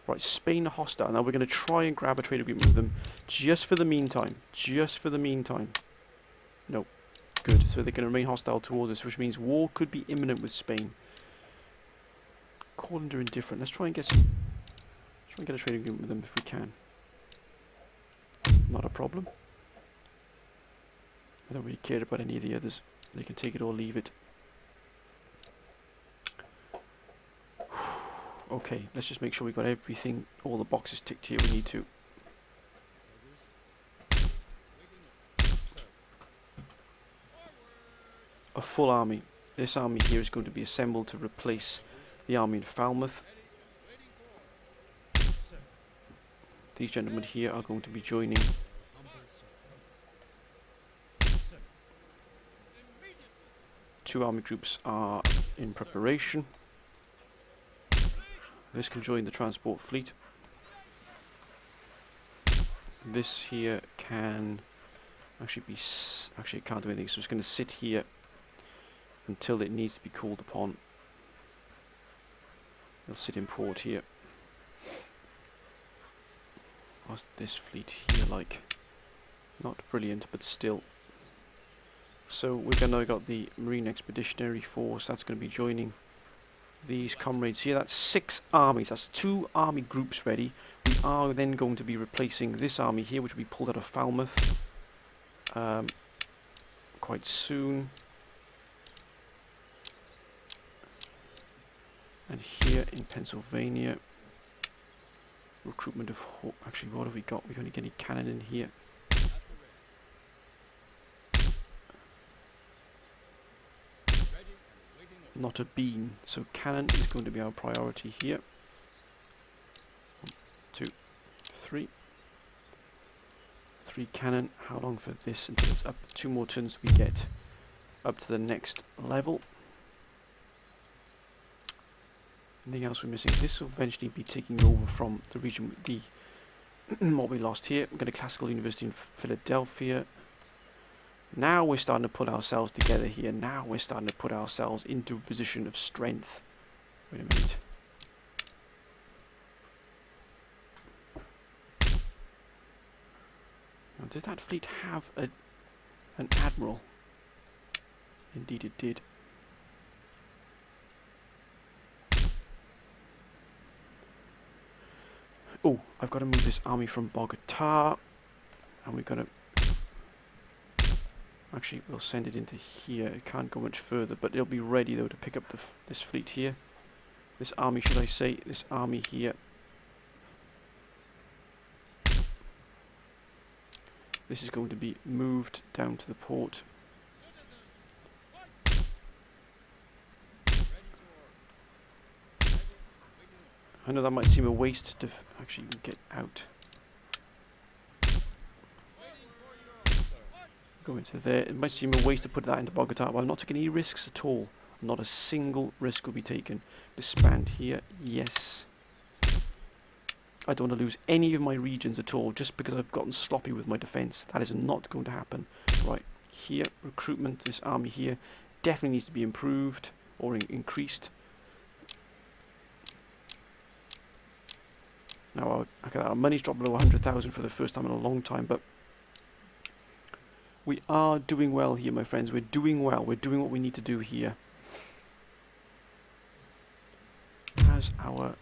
Right, Spain are hostile. Now we're going to try and grab a trade agreement with them, just for the meantime. Just for the meantime. Nope. Good. So they're going to remain hostile towards us, which means war could be imminent with Spain. Call under indifferent. Let's try and get a trade agreement with them if we can. Not a problem. I don't really care about any of the others. They can take it or leave it. Okay, let's just make sure we got everything, all the boxes ticked here we need to. A full army. This army here is going to be assembled to replace the army in Falmouth. These gentlemen here are going to be joining. Two army groups are in preparation. This can join the transport fleet. This here can actually be... Actually, it can't do anything, so it's going to sit here until it needs to be called upon. It'll sit in port here. What's this fleet here like? Not brilliant, but still. So we've now got the Marine Expeditionary Force. That's going to be joining these comrades here. That's 6 armies. That's 2 army groups ready. We are then going to be replacing this army here, which will be pulled out of Falmouth quite soon. And here in Pennsylvania, recruitment of... Actually, what have we got? We're going to get any cannon in here. Not a bean, so cannon is going to be our priority here. 1, 2, 3. 3 cannon. How long for this until it's up? 2 more turns we get up to the next level. Anything else we're missing? This will eventually be taking over from the region, the what we lost here. We've got a classical university in Philadelphia. Now we're starting to put ourselves together here. Now we're starting to put ourselves into a position of strength. Wait a minute. Now, does that fleet have an admiral? Indeed it did. Oh, I've got to move this army from Bogota. And we've got to... Actually, we'll send it into here. It can't go much further, but it'll be ready, though, to pick up this fleet here. This army, should I say. This army here. This is going to be moved down to the port. I know that might seem a waste to actually get out. Go into there. It might seem a waste to put that into Bogota, but I'm not taking any risks at all. Not a single risk will be taken. Disband here, yes. I don't want to lose any of my regions at all, just because I've gotten sloppy with my defence. That is not going to happen. Right, here, recruitment, this army here, definitely needs to be improved, or increased. Now, our money's dropped below 100,000 for the first time in a long time, but we are doing well here, my friends. We're doing well. We're doing what we need to do here. How is our...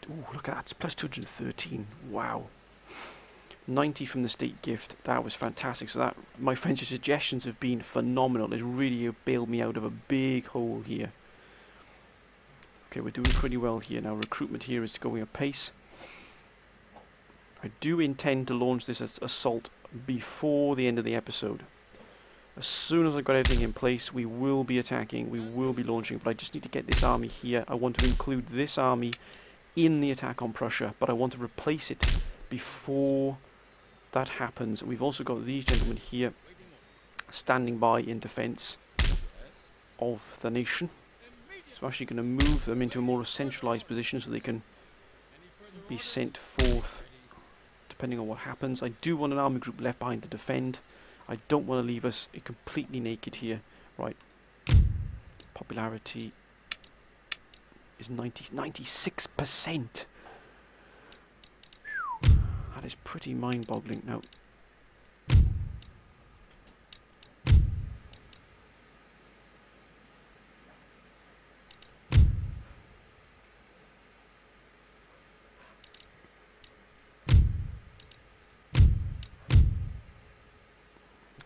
Ooh, look at that. It's plus 213. Wow. 90 from the state gift. That was fantastic. So that, my friends, your suggestions have been phenomenal. It's really bailed me out of a big hole here. Okay, we're doing pretty well here now. Recruitment here is going apace. I do intend to launch this assault before the end of the episode. As soon as I've got everything in place, we will be attacking, we will be launching, but I just need to get this army here. I want to include this army in the attack on Prussia, but I want to replace it before that happens. We've also got these gentlemen here standing by in defence of the nation. So I'm actually going to move them into a more centralised position so they can be sent forth depending on what happens. I do want an army group left behind to defend. I don't want to leave us completely naked here. Right. Popularity is 96%. That is pretty mind-boggling. Now,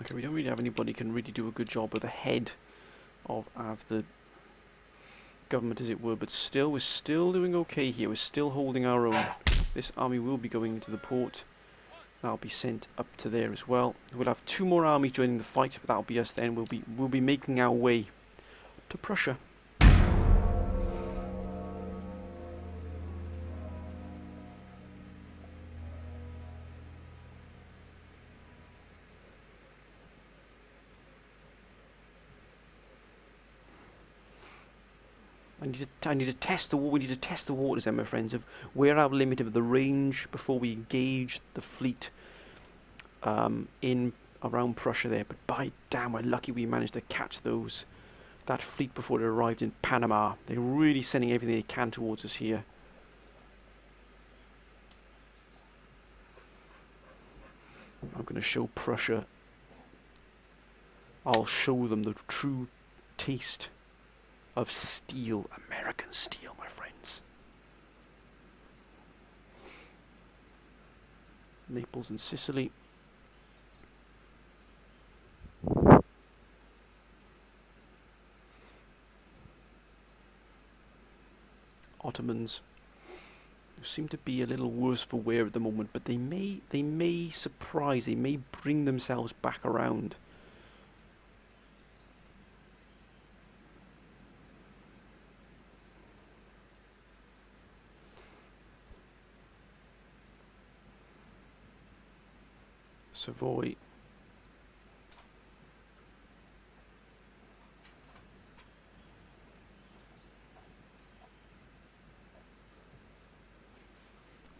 okay, we don't really have anybody who can really do a good job with the head of the government, as it were, but still, we're still doing okay here. We're still holding our own. This army will be going into the port. That'll be sent up to there as well. We'll have 2 more armies joining the fight, but that'll be us then. We'll be making our way to Prussia. I need to test the we need to test the waters then, my friends, of where our limit of the range before we engage the fleet in around Prussia there. But by damn, we're lucky we managed to catch that fleet before it arrived in Panama. They're really sending everything they can towards us here. I'm going to show Prussia. I'll show them the true taste of steel, American steel, my friends. Naples and Sicily. Ottomans, who seem to be a little worse for wear at the moment, but they may surprise, they may bring themselves back around. Savoy.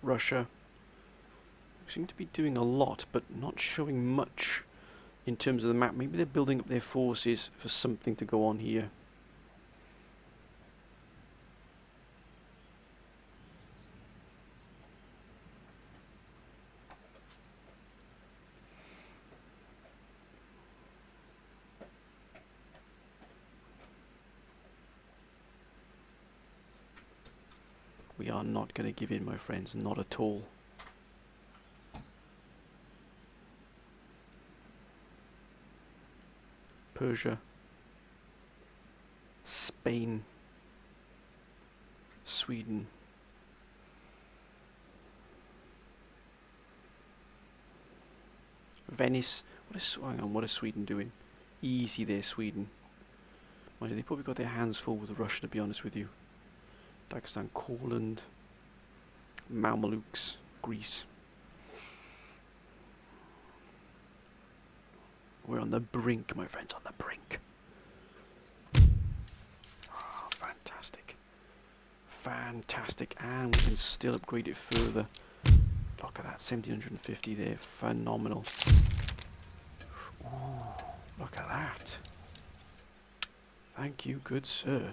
Russia. seem to be doing a lot, but not showing much in terms of the map. Maybe they're building up their forces for something to go on here. We are not going to give in, my friends, not at all. Persia, Spain, Sweden. Venice. Hang on, what is Sweden doing? Easy there, Sweden. Mind you, they probably got their hands full with Russia, to be honest with you. Dagestan, Courland, Mamelukes, Greece. We're on the brink, my friends, on the brink. Oh, fantastic. Fantastic. And we can still upgrade it further. Look at that, 1750 there. Phenomenal. Ooh, look at that. Thank you, good sir.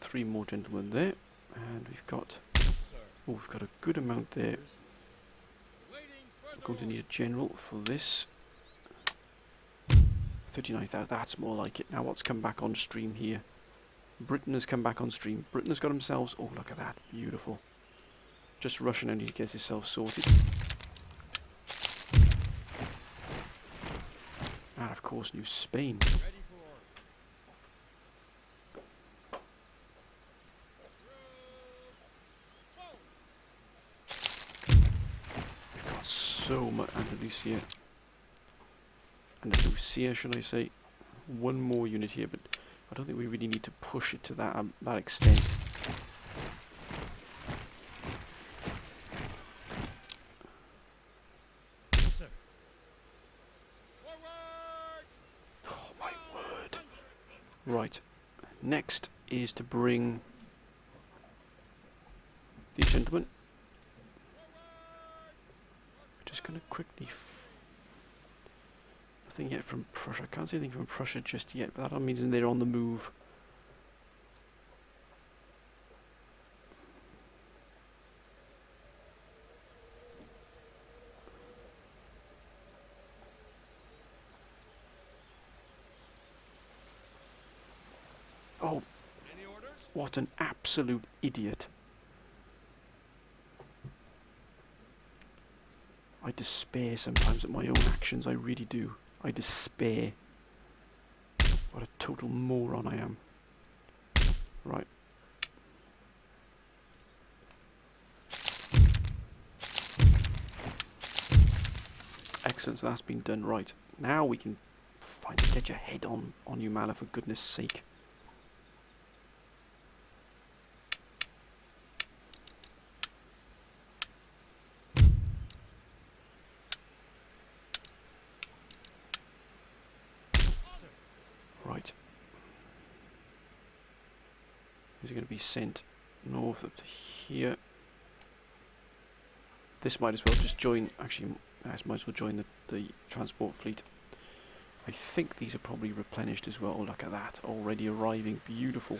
Three more gentlemen there, and we've got we've got a good amount there. We're going to need a general for this. 39,000, that's more like it. Now what's come back on stream here? Britain has come back on stream. Britain has got themselves, oh look at that, beautiful. Just Russian only gets itself sorted. And of course New Spain. So much Andalusia, should I say? One more unit here, but I don't think we really need to push it to that extent. Sir. Oh my word! Right, next is to bring these gentlemen. Just going to quickly... nothing yet from Prussia. I can't see anything from Prussia just yet, but that means they're on the move. Oh, what an absolute idiot. I despair sometimes at my own actions, I really do. I despair. What a total moron I am. Right. Excellent, so that's been done right. Now we can finally get your head on you, Mala, for goodness sake. Right. These are going to be sent north up to here. This might as well just join, actually, this might as well join the transport fleet. I think these are probably replenished as well. Oh, look at that, already arriving, beautiful.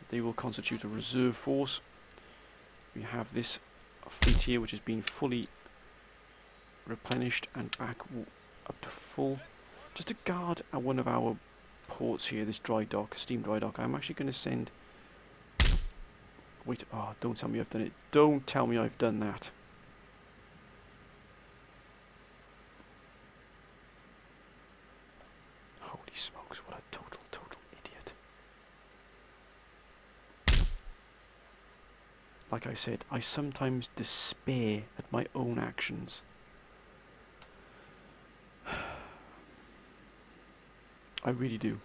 They will constitute a reserve force. We have this fleet here which has been fully replenished and back up to full. Just to guard at one of our ports here, this dry dock, steam dry dock. I'm actually going to send... Wait, oh, don't tell me I've done it. Don't tell me I've done that. Holy smokes, what a total idiot. Like I said, I sometimes despair at my own actions. I really do.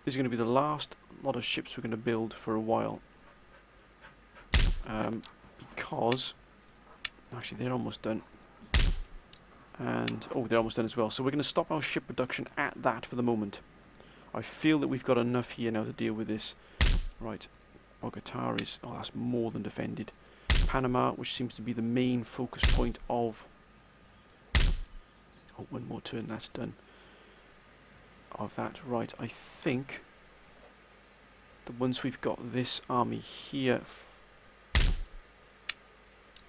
This is going to be the last lot of ships we're going to build for a while. Because... Actually, they're almost done. And... Oh, they're almost done as well. So we're going to stop our ship production at that for the moment. I feel that we've got enough here now to deal with this. Right. Bogota is... Oh, that's more than defended. Panama, which seems to be the main focus point of... Oh, one more turn, that's done. Of that, right. I think that once we've got this army here...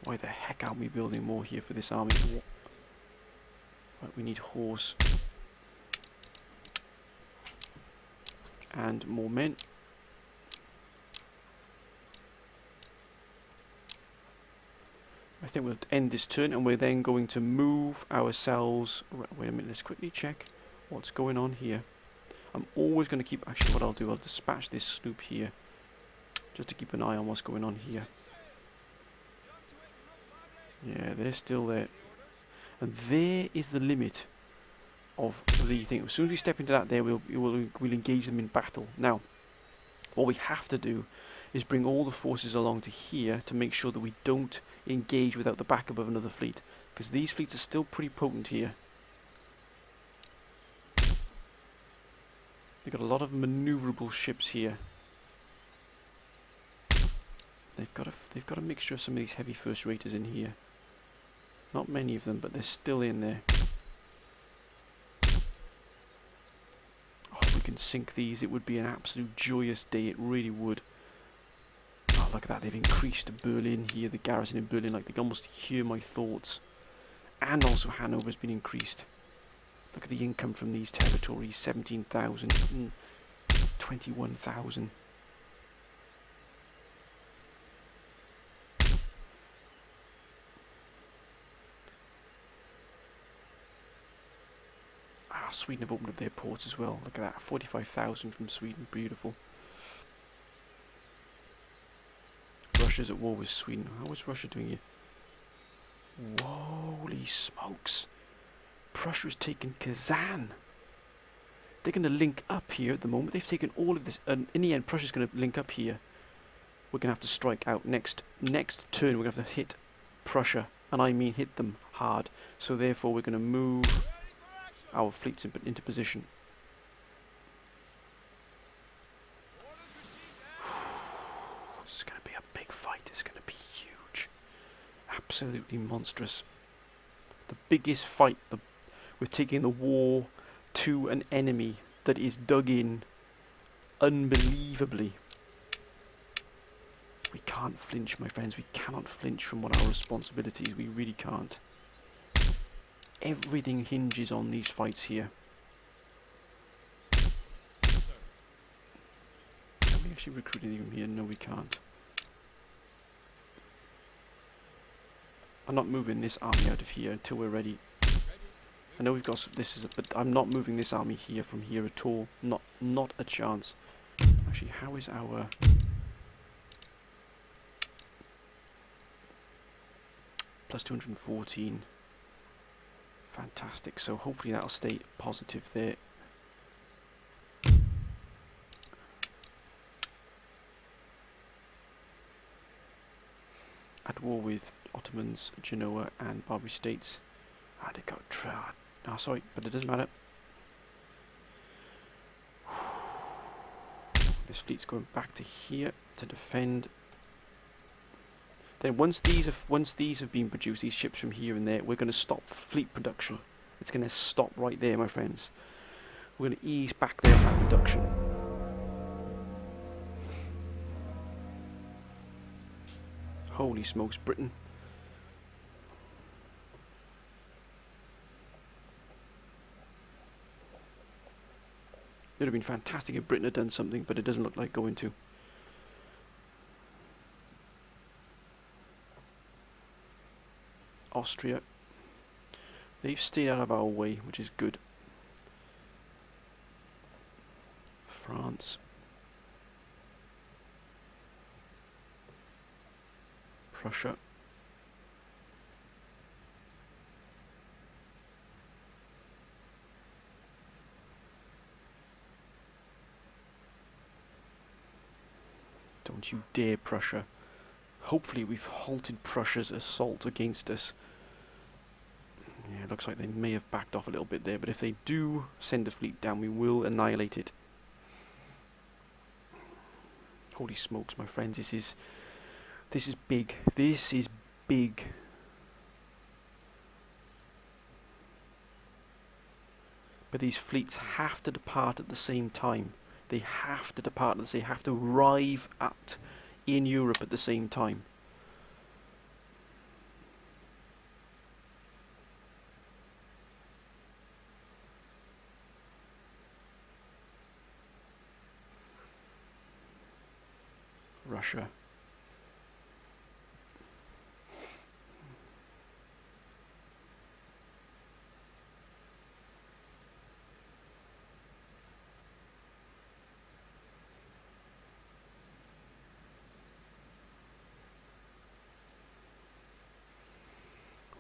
Why the heck aren't we building more here for this army? Right, we need horse. And more men. I think we'll end this turn and we're then going to move ourselves... Right, wait a minute, let's quickly check what's going on here. I'm always going to keep... Actually, what I'll do, I'll dispatch this sloop here. Just to keep an eye on what's going on here. Yeah, they're still there. And there is the limit of the thing. As soon as we step into that there, we'll engage them in battle. Now, what we have to do is bring all the forces along to here to make sure that we don't engage without the backup of another fleet. Because these fleets are still pretty potent here. They've got a lot of manoeuvrable ships here. They've got a mixture of some of these heavy first raters in here. Not many of them, but they're still in there. Oh, if we can sink these, it would be an absolute joyous day. It really would. Oh, look at that. They've increased Berlin here, the garrison in Berlin. Like, they can almost hear my thoughts. And also Hanover's been increased. Look at the income from these territories. 17,000. 21,000. Sweden have opened up their ports as well. Look at that, 45,000 from Sweden, beautiful. Russia's at war with Sweden. How is Russia doing here? Holy smokes. Prussia has taken Kazan. They're going to link up here at the moment. They've taken all of this, and in the end Prussia's going to link up here. We're going to have to strike out next turn. We're going to have to hit Prussia, and I mean hit them hard. So therefore we're going to move our fleets into position. This is going to be a big fight. It's going to be huge. Absolutely monstrous. The biggest fight. We're taking the war to an enemy that is dug in unbelievably. We can't flinch, my friends. We cannot flinch from what our responsibility is. We really can't. Everything hinges on these fights here. Can we actually recruit anyone here? No, we can't. I'm not moving this army out of here until we're ready. I know we've got but I'm not moving this army here from here at all. Not a chance. Actually, how is our plus 214? Fantastic, so hopefully that'll stay positive there. At war with Ottomans, Genoa and Barbary States. Ah, they got tried. Ah, sorry, but it doesn't matter. This fleet's going back to here to defend. Then once these have been produced, these ships from here and there, we're going to stop fleet production. It's going to stop right there, my friends. We're going to ease back there that production. Holy smokes, Britain. It would have been fantastic if Britain had done something, but it doesn't look like going to. Austria. They've stayed out of our way, which is good. France. Prussia. Don't you dare, Prussia. Hopefully we've halted Prussia's assault against us. Yeah, it looks like they may have backed off a little bit there, but if they do send a fleet down, we will annihilate it. Holy smokes, my friends, this is big. This is big. But these fleets have to depart at the same time. They have to depart, they have to arrive in Europe at the same time. Russia.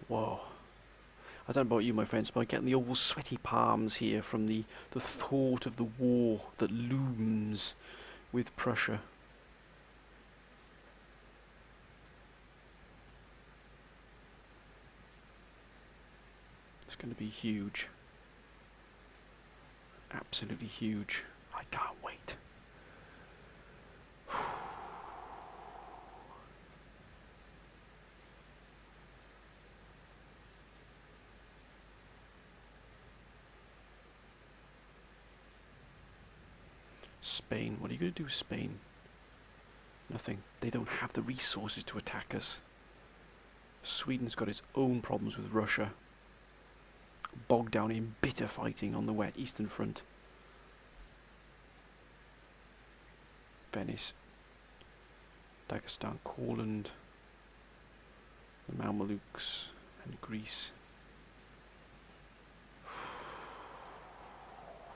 Whoa. I don't know about you, my friends, but I'm getting the old sweaty palms here from the thought of the war that looms with Prussia. It's going to be huge. Absolutely huge. I can't wait. Spain. What are you going to do, Spain? Nothing. They don't have the resources to attack us. Sweden's got its own problems with Russia. Bogged down in bitter fighting on the wet Eastern Front. Venice. Dagestan, Courland. The Mamelukes and Greece.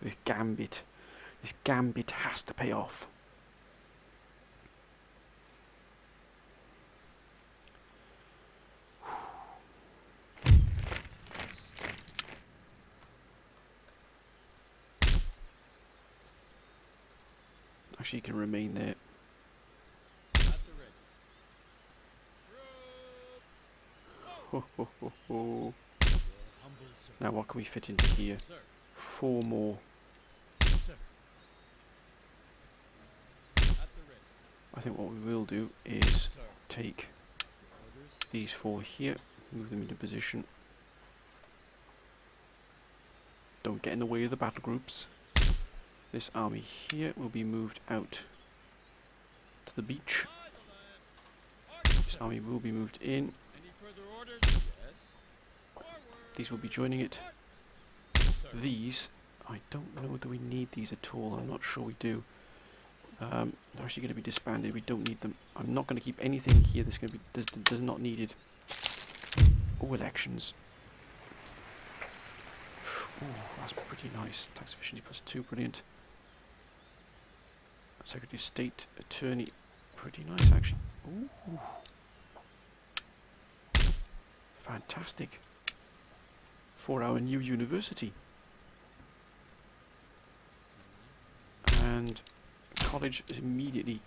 This gambit has to pay off. Actually, you can remain there. Ho, ho, ho, ho. Now what can we fit into here? 4 more. I think what we will do is take these 4 here, move them into position. Don't get in the way of the battle groups. This army here will be moved out to the beach. This army will be moved in. These will be joining it. These, I don't know whether we need these at all. I'm not sure we do. They're actually going to be disbanded. We don't need them. I'm not going to keep anything here that's going to be does not needed. Oh, elections. Oh, that's pretty nice. Tax efficiency +2, brilliant. Secretary of State, Attorney, pretty nice actually. Ooh. Fantastic. For our new university. And college is immediately.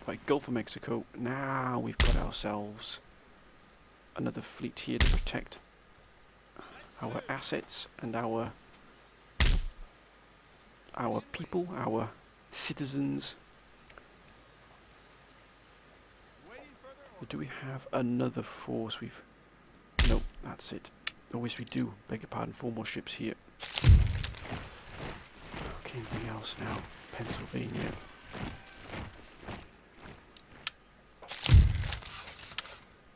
Right, Gulf of Mexico. Now we've got ourselves another fleet here to protect our assets and our people, our citizens. But do we have another force? No, that's it. Oh, yes, we do. Beg your pardon, 4 more ships here. Okay, anything else now? Pennsylvania.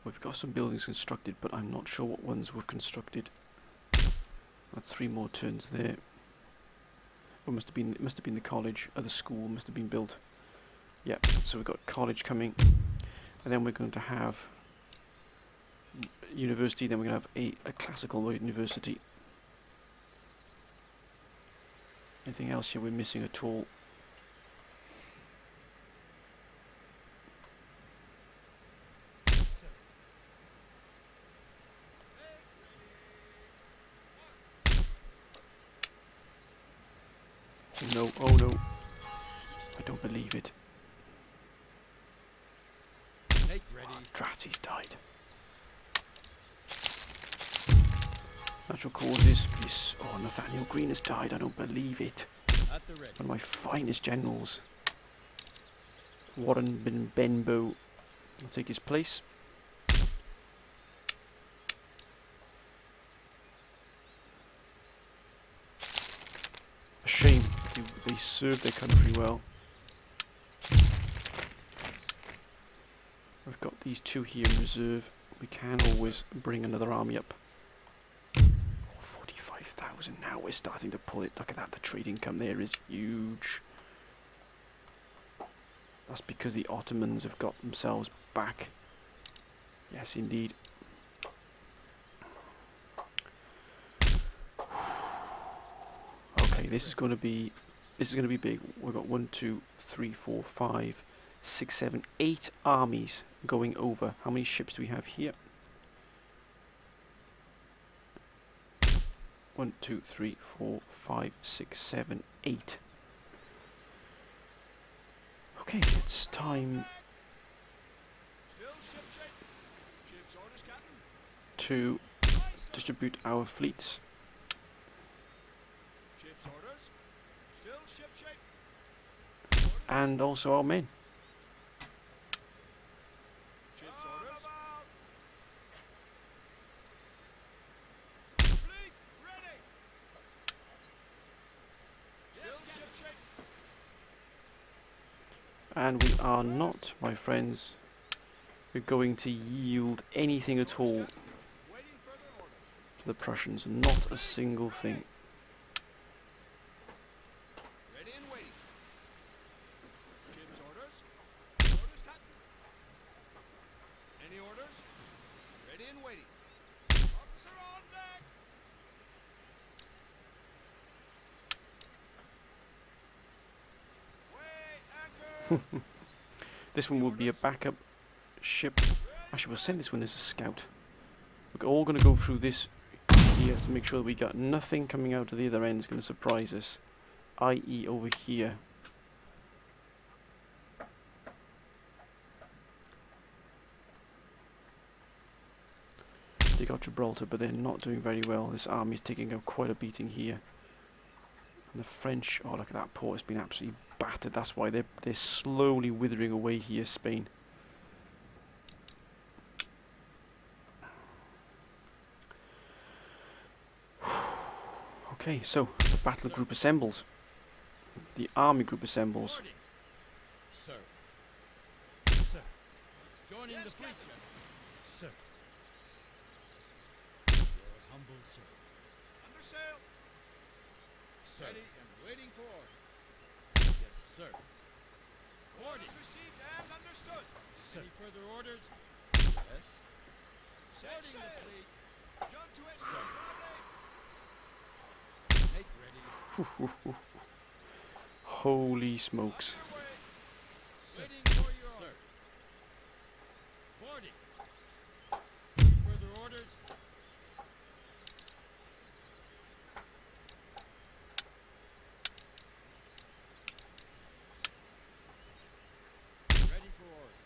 We've got some buildings constructed, but I'm not sure what ones were constructed. That's 3 more turns there. It must have been the college, or the school must have been built. Yeah, so we've got college coming, and then we're going to have university, then we're going to have a classical university. Anything else here we're missing at all? No, oh no. I don't believe it. Drat, he's died. Natural causes. Yes. Oh, Nathaniel Green has died. I don't believe it. One of my finest generals. Warren bin Benbow will take his place. A shame. They served their country well. We've got these two here in reserve. We can always bring another army up. 45,000 now. We're starting to pull it. Look at that. The trade income there is huge. That's because the Ottomans have got themselves back. Yes, indeed. Okay, this is going to be big. We've got 1, 2, 3, 4, 5, 6, 7, 8 armies going over. How many ships do we have here? 1, 2, 3, 4, 5, 6, 7, 8. Okay, it's time to distribute our fleets. And also our men. And we are not, my friends, going to yield anything at all to the Prussians. Not a single thing. This one will be a backup ship. Actually, we'll send this one as a scout. We're all going to go through this here to make sure that we got nothing coming out of the other end is going to surprise us, i.e. over here. They got Gibraltar, but they're not doing very well. This army is taking up quite a beating here. And the French, oh look at that port, it's been absolutely battered. That's why they're slowly withering away here, Spain. Okay, so the battle group assembles. The army group assembles. Sir. Sir. Joining the fleet, sir. Your humble servant. Under sail. Sir. Ready and waiting for orders. Yes, sir. Orders received and understood. Sir. Any further orders? Yes. Boarding the fleet. Jump to it. Sir. Make ready. Holy smokes. Waiting for your sir. Boarding. Any further orders? Ready for order.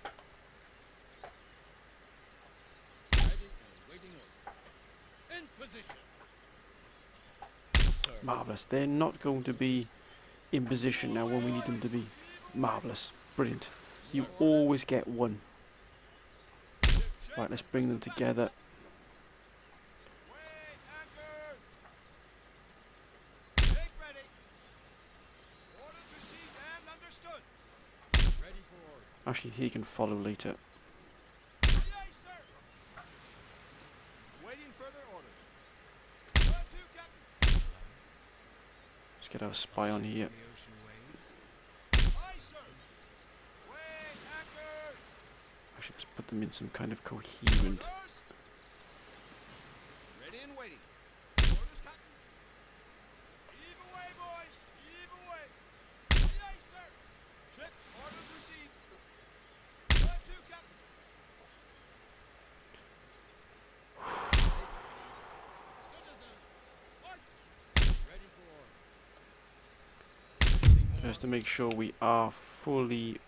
Ready and waiting order. In position. Sir. Marvellous. They're not going to be in position now when we need them to be. Marvellous. Brilliant. You always get one. Right, let's bring them together. Actually, he can follow later. Let's get our spy on here. Actually, let's put them in some kind of coherent. Ready and waiting. Orders, Captain. Heave away, boys. Heave away. Aye, aye, sir. Ships, orders received. Where to, Captain? Citizens, march. Ready for order. Just to make sure we are fully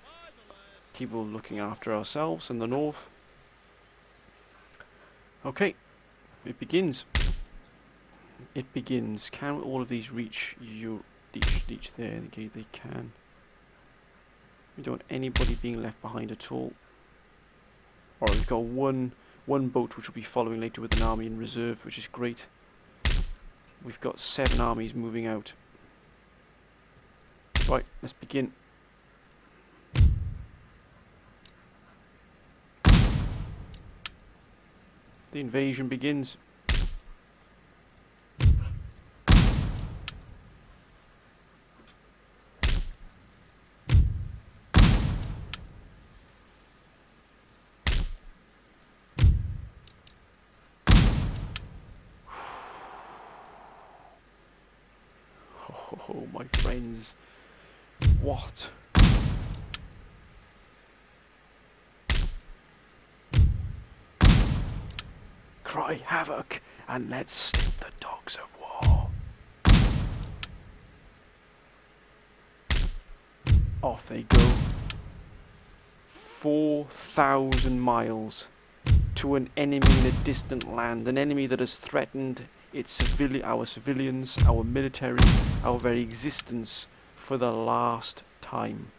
capable of looking after ourselves in the north. Okay, it begins. It begins. Can all of these reach you? Reach there? Okay, they can. We don't want anybody being left behind at all. Alright, we've got one boat which will be following later with an army in reserve, which is great. We've got 7 armies moving out. Right, let's begin. The invasion begins. Oh, my friends. What? Cry havoc and let's snip the dogs of war. Off they go. 4,000 miles to an enemy in a distant land, an enemy that has threatened our civilians, our military, our very existence for the last time.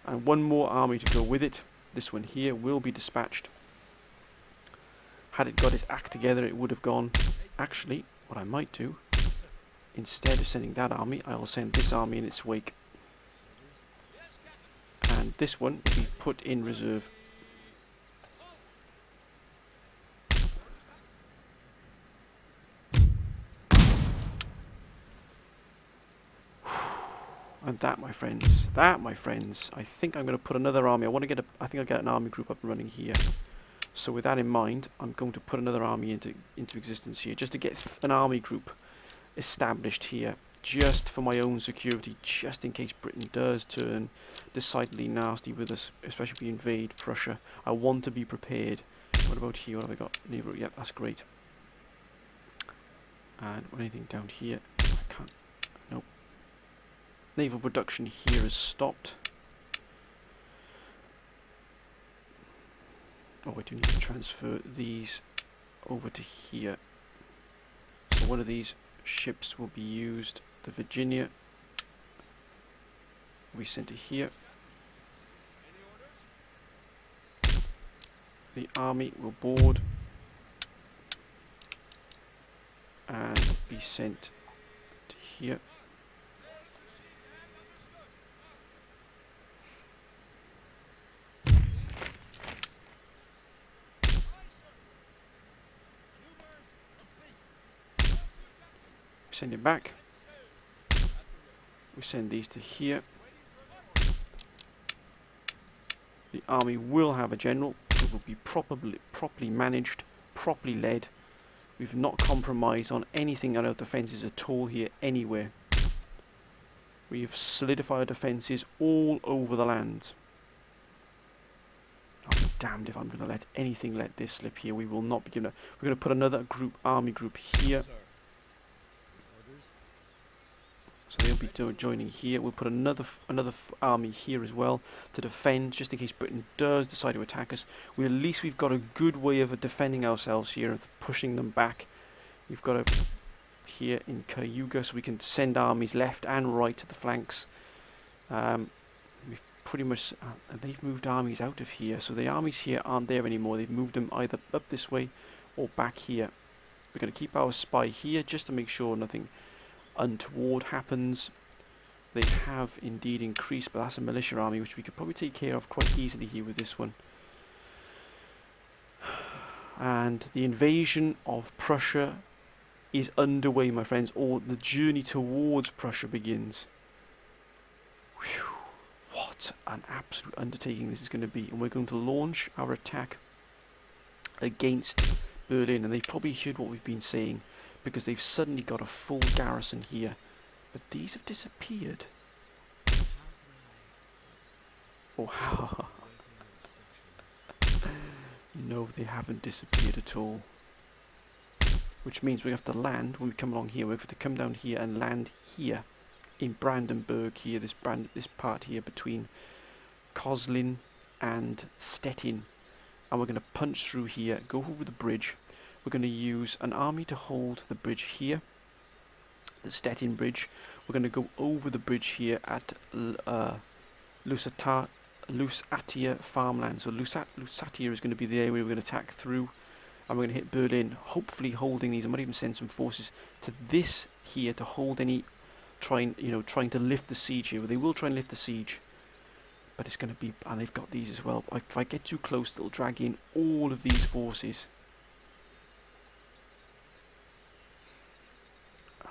And one more army to go with it. This one here will be dispatched. Had it got its act together, it would have gone. Actually, what I might do, instead of sending that army, I'll send this army in its wake. And this one will be put in reserve. And that, my friends, I think I'm going to put another army. I think I'll get an army group up and running here. So with that in mind, I'm going to put another army into existence here, just to get an army group established here, just for my own security, just in case Britain does turn decidedly nasty with us, especially if we invade Prussia. I want to be prepared. What about here? What have I got? Naval. Yep, that's great. And anything down here? I can't. Nope. Naval production here has stopped. Oh, I do need to transfer these over to here. So one of these ships will be used. The Virginia will be sent to here. The army will board and be sent to here. Send it back. We send these to here. The army will have a general. It will be properly managed, properly led. We've not compromised on anything on our defences at all here, anywhere. We have solidified our defences all over the land. I'll be damned if I'm going to let anything let this slip here. We will not be given we're going to put another army group here. So they'll be joining here. We'll put another army here as well to defend, just in case Britain does decide to attack us. At least we've got a good way of defending ourselves here, of pushing them back. We've got a here in Cayuga, so we can send armies left and right to the flanks. We've pretty much they've moved armies out of here, so the armies here aren't there anymore. They've moved them either up this way or back here. We're going to keep our spy here just to make sure nothing untoward happens. They have indeed increased, but that's a militia army which we could probably take care of quite easily here with this one. And the invasion of Prussia is underway, my friends, or the journey towards Prussia begins. Whew, what an absolute undertaking this is going to be. And we're going to launch our attack against Berlin, and they've probably heard what we've been saying, because they've suddenly got a full garrison here. But these have disappeared. Oh, how? No, they haven't disappeared at all. Which means we have to land, when we come along here, we have to come down here and land here in Brandenburg here, this part here between Kozlin and Stettin, and we're going to punch through here, go over the bridge. We're going to use an army to hold the bridge here, the Stettin bridge. We're going to go over the bridge here at Lusatia farmland. So Lusatia is going to be the area we're going to attack through, and we're going to hit Berlin, hopefully holding these. I might even send some forces to this here to hold any, trying to lift the siege here. They will try and lift the siege, but it's going to be, and they've got these as well. If I get too close, they'll drag in all of these forces.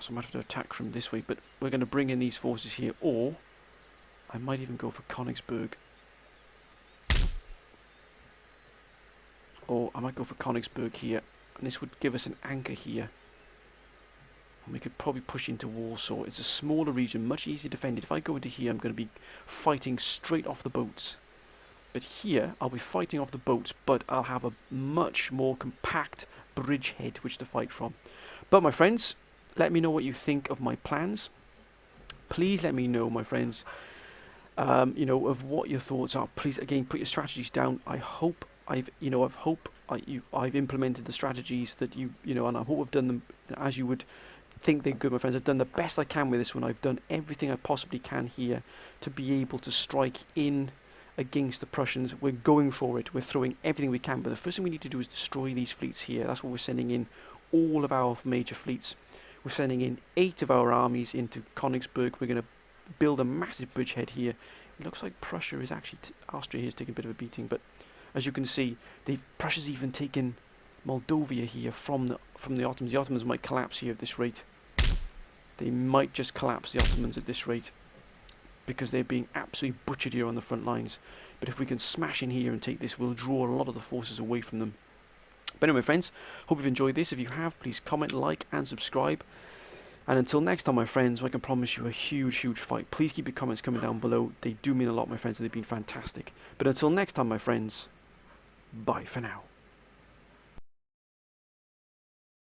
So I might have to attack from this way, but we're going to bring in these forces here, or I might even go for Königsberg. Or I might go for Königsberg here, and this would give us an anchor here. And we could probably push into Warsaw. It's a smaller region, much easier defended. If I go into here, I'm going to be fighting straight off the boats. But here, I'll be fighting off the boats, but I'll have a much more compact bridgehead which to fight from. But my friends, let me know what you think of my plans. Please let me know, my friends, of what your thoughts are. Please, again, put your strategies down. I hope I've implemented the strategies that and I hope I've done them as you would think they're good, my friends. I've done the best I can with this one. I've done everything I possibly can here to be able to strike in against the Prussians. We're going for it. We're throwing everything we can. But the first thing we need to do is destroy these fleets here. That's what we're sending in, all of our major fleets. We're sending in 8 of our armies into Königsberg. We're going to build a massive bridgehead here. It looks like Prussia is actually, Austria here is taking a bit of a beating, but as you can see, Prussia's even taken Moldavia here from the Ottomans. The Ottomans might collapse here at this rate. They might just collapse, the Ottomans, at this rate, because they're being absolutely butchered here on the front lines. But if we can smash in here and take this, we'll draw a lot of the forces away from them. But anyway, friends, hope you've enjoyed this. If you have, please comment, like, and subscribe. And until next time, my friends, I can promise you a huge, huge fight. Please keep your comments coming down below. They do mean a lot, my friends, and they've been fantastic. But until next time, my friends, bye for now.